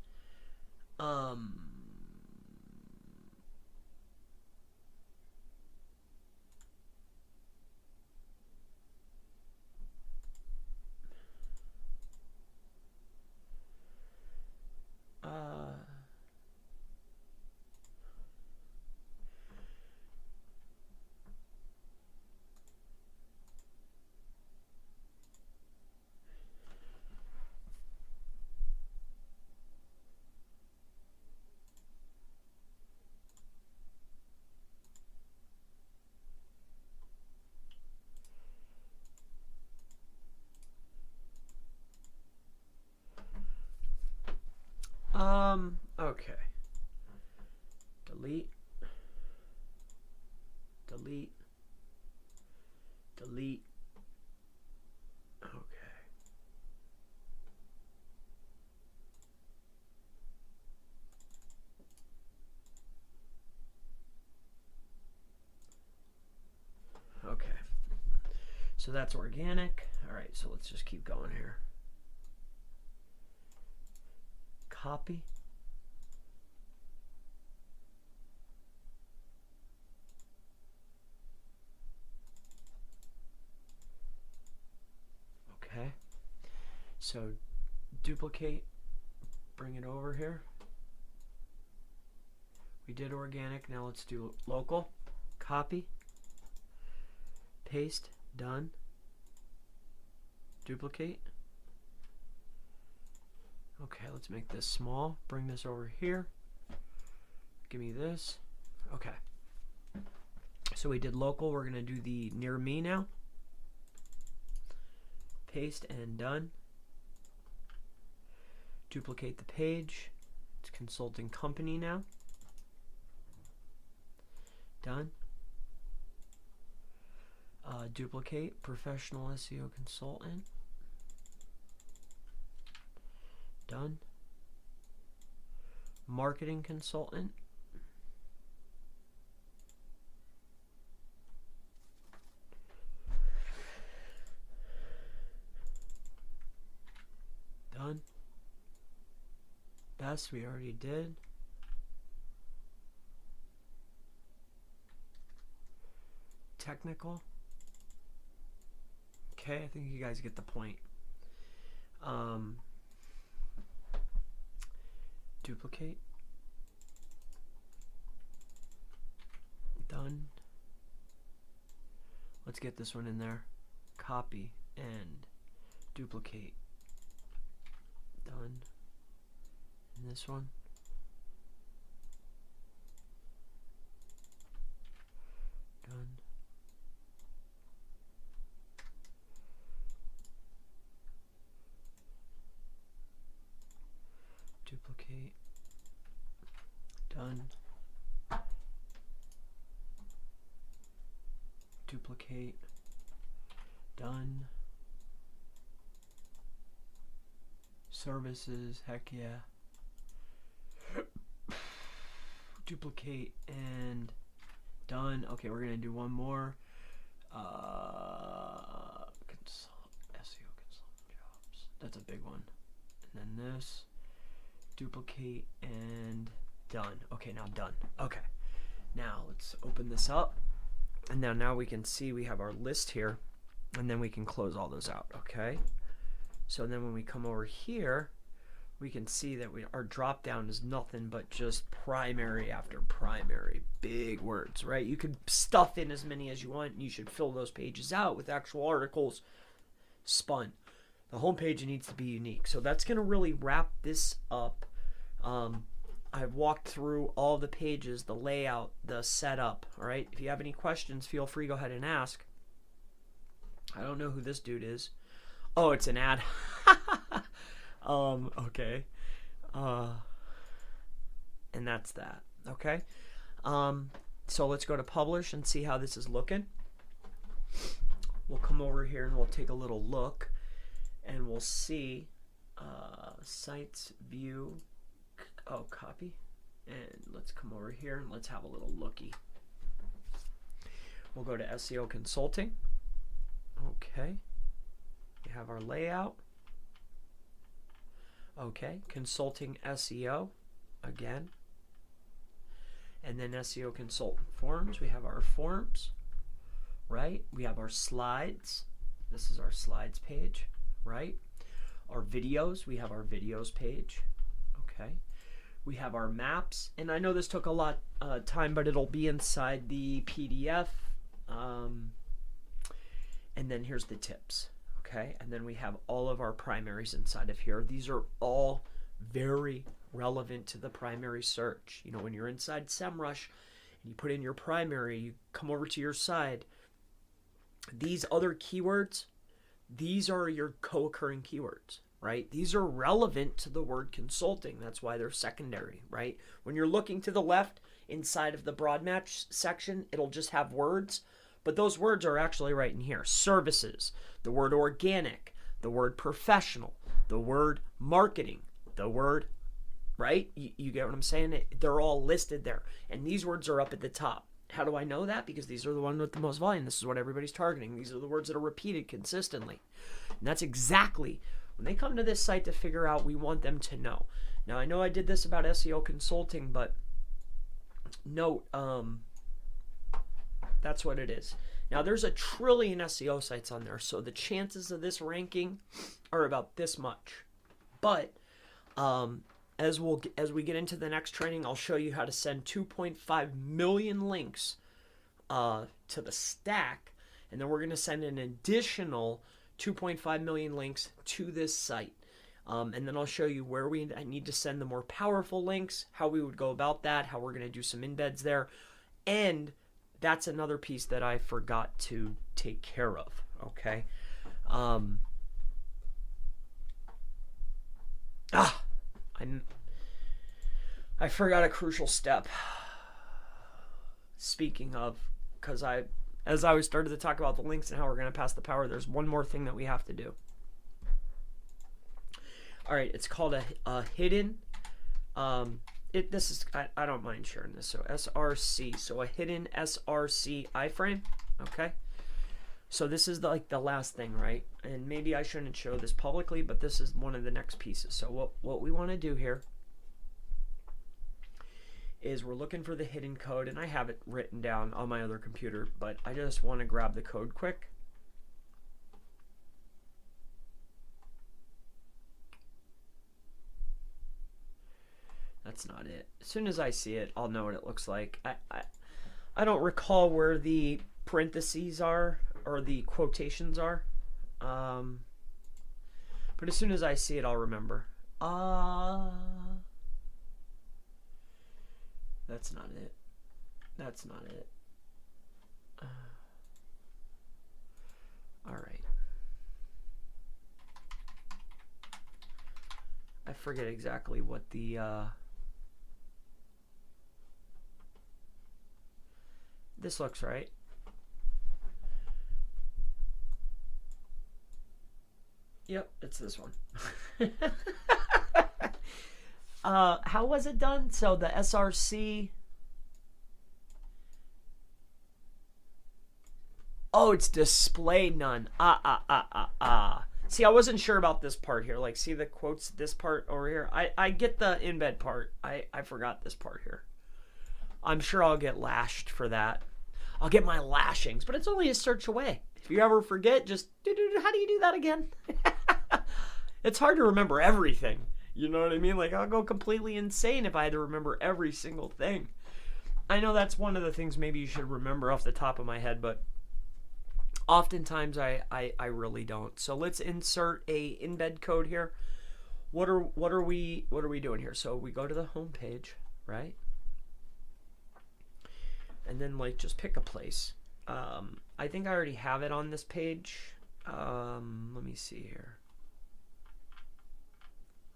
Okay. Delete. Delete. Delete. Okay. Okay. So that's organic. All right, so let's just keep going here. Copy. Okay. So duplicate, bring it over here. We did organic, now let's do local. Copy. Paste, done. Duplicate. Okay, let's make this small. Bring this over here. Give me this. Okay. So we did local. We're going to do the near me now. Paste and done. Duplicate the page. It's consulting company now. Done. Duplicate professional SEO consultant. Done. Marketing consultant. Done. Best we already did. Technical. Okay, I think you guys get the point. Duplicate. Done. Let's get this one in there. Copy and duplicate. Done. And this one. Done. Duplicate. Done. Duplicate. Done. Services, heck yeah. Duplicate and done. Okay, we're gonna do one more. SEO consultant jobs. That's a big one. And then this. Duplicate and done. Okay, now done. Okay, now let's open this up, and now we can see we have our list here, and then we can close all those out. Okay, so then when we come over here, we can see that our drop down is nothing but just primary after primary. Big words, right? You could stuff in as many as you want, and you should fill those pages out with actual articles spun. The homepage needs to be unique. So that's going to really wrap this up. I've walked through all the pages, the layout, the setup. All right. If you have any questions, feel free to go ahead and ask. I don't know who this dude is. Oh, it's an ad. Okay. And that's that. Okay. So let's go to publish and see how this is looking. we'll come over here and we'll take a little look, and we'll see sites, view, copy, and let's come over here and let's have a little looky. We'll go to SEO consulting. Okay, we have our layout. Okay, consulting SEO again, and then SEO consultant forms. We have our forms, right? We have our slides. This is our slides page, right? Our videos, we have our videos page. Okay, we have our maps, and I know this took a lot time, but it'll be inside the PDF. And then here's the tips. Okay, and then we have all of our primaries inside of here. These are all very relevant to the primary search. You know, when you're inside SEMrush and you put in your primary, you come over to your side. These other keywords, these are your co-occurring keywords, right? These are relevant to the word consulting. That's why they're secondary, right? When you're looking to the left inside of the broad match section, it'll just have words, but those words are actually right in here. Services, the word organic, the word professional, the word marketing, the word, right? You get what I'm saying? They're all listed there, and these words are up at the top. How do I know that? Because these are the ones with the most volume. This is what everybody's targeting. These are the words that are repeated consistently. And that's exactly, when they come to this site to figure out, we want them to know. Now, I know I did this about SEO consulting, but note, that's what it is. Now, there's 1 trillion SEO sites on there, so the chances of this ranking are about this much. But as we get into the next training, I'll show you how to send 2.5 million links to the stack, and then we're going to send an additional 2.5 million links to this site. And then I'll show you where I need to send the more powerful links, how we would go about that, how we're going to do some embeds there, and that's another piece that I forgot to take care of. Okay. I forgot a crucial step. Speaking of, because as I started to talk about the links and how we're going to pass the power, there's one more thing that we have to do. All right, it's called a hidden. I don't mind sharing this. So SRC, so a hidden SRC iframe. Okay. So this is the last thing, right? And maybe I shouldn't show this publicly, but this is one of the next pieces. So what we want to do here is we're looking for the hidden code, and I have it written down on my other computer, but I just want to grab the code quick. That's not it. As soon as I see it, I'll know what it looks like. I don't recall where the parentheses are or the quotations are, but as soon as I see it, I'll remember. That's not it. That's not it. All right. I forget exactly what the this looks right. Yep, it's this one. How was it done? So the SRC. Oh, it's display none. See, I wasn't sure about this part here. Like, see the quotes, this part over here? I get the embed part. I forgot this part here. I'm sure I'll get lashed for that. I'll get my lashings, but it's only a search away. If you ever forget, just, how do you do that again? It's hard to remember everything. You know what I mean? Like, I'll go completely insane if I had to remember every single thing. I know that's one of the things maybe you should remember off the top of my head, but oftentimes I really don't. So let's insert a embed code here. What are we doing here? So we go to the home page, right? And then like just pick a place. I think I already have it on this page. Let me see here.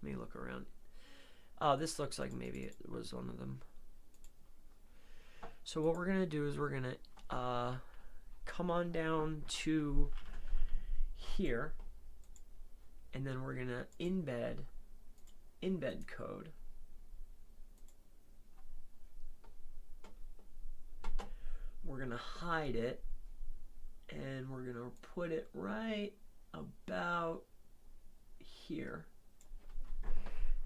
Let me look around. This looks like maybe it was one of them. So what we're gonna do is we're gonna come on down to here, and then we're gonna embed code. We're gonna hide it, and we're gonna put it right about here,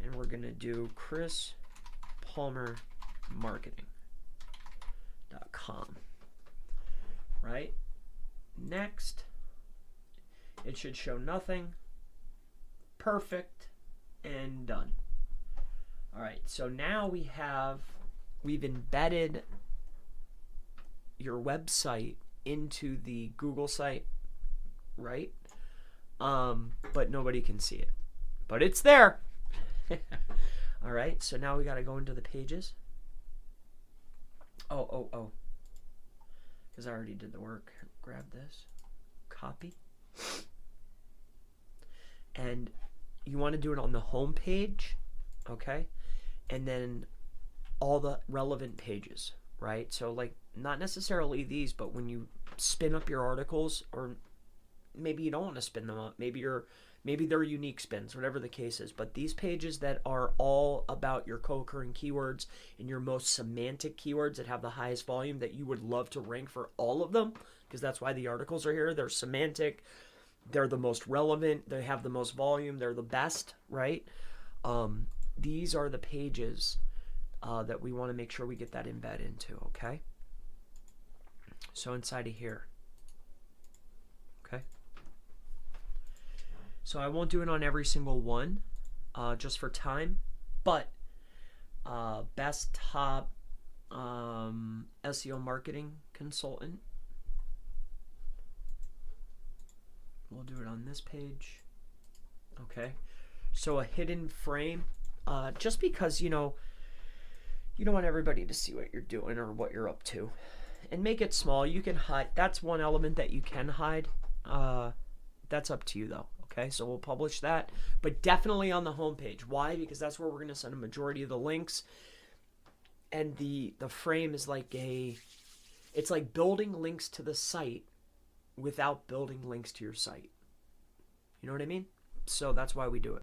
and we're gonna do chrispalmermarketing.com. right? Next, it should show nothing. Perfect, and done. All right, so now we've embedded your website into the Google site, right? But nobody can see it, but it's there. All right, so now we got to go into the pages. Oh, because I already did the work. Grab this, copy, and you want to do it on the home page, okay? And then all the relevant pages, right? So like not necessarily these, but when you spin up your articles, or maybe you don't want to spin them up, maybe they're unique spins, whatever the case is, but these pages that are all about your co-occurring keywords and your most semantic keywords that have the highest volume, that you would love to rank for all of them, because that's why the articles are here. They're semantic, they're the most relevant, they have the most volume, they're the best, right? These are the pages that we want to make sure we get that embed into, okay? So inside of here, okay? So I won't do it on every single one, just for time, but best top SEO marketing consultant. We'll do it on this page, okay? So a hidden frame, just because, you don't want everybody to see what you're doing or what you're up to. And make it small. You can hide. That's one element that you can hide. That's up to you, though. Okay, so we'll publish that. But definitely on the homepage. Why? Because that's where we're going to send a majority of the links. And the frame is like it's like building links to the site without building links to your site. You know what I mean? So that's why we do it.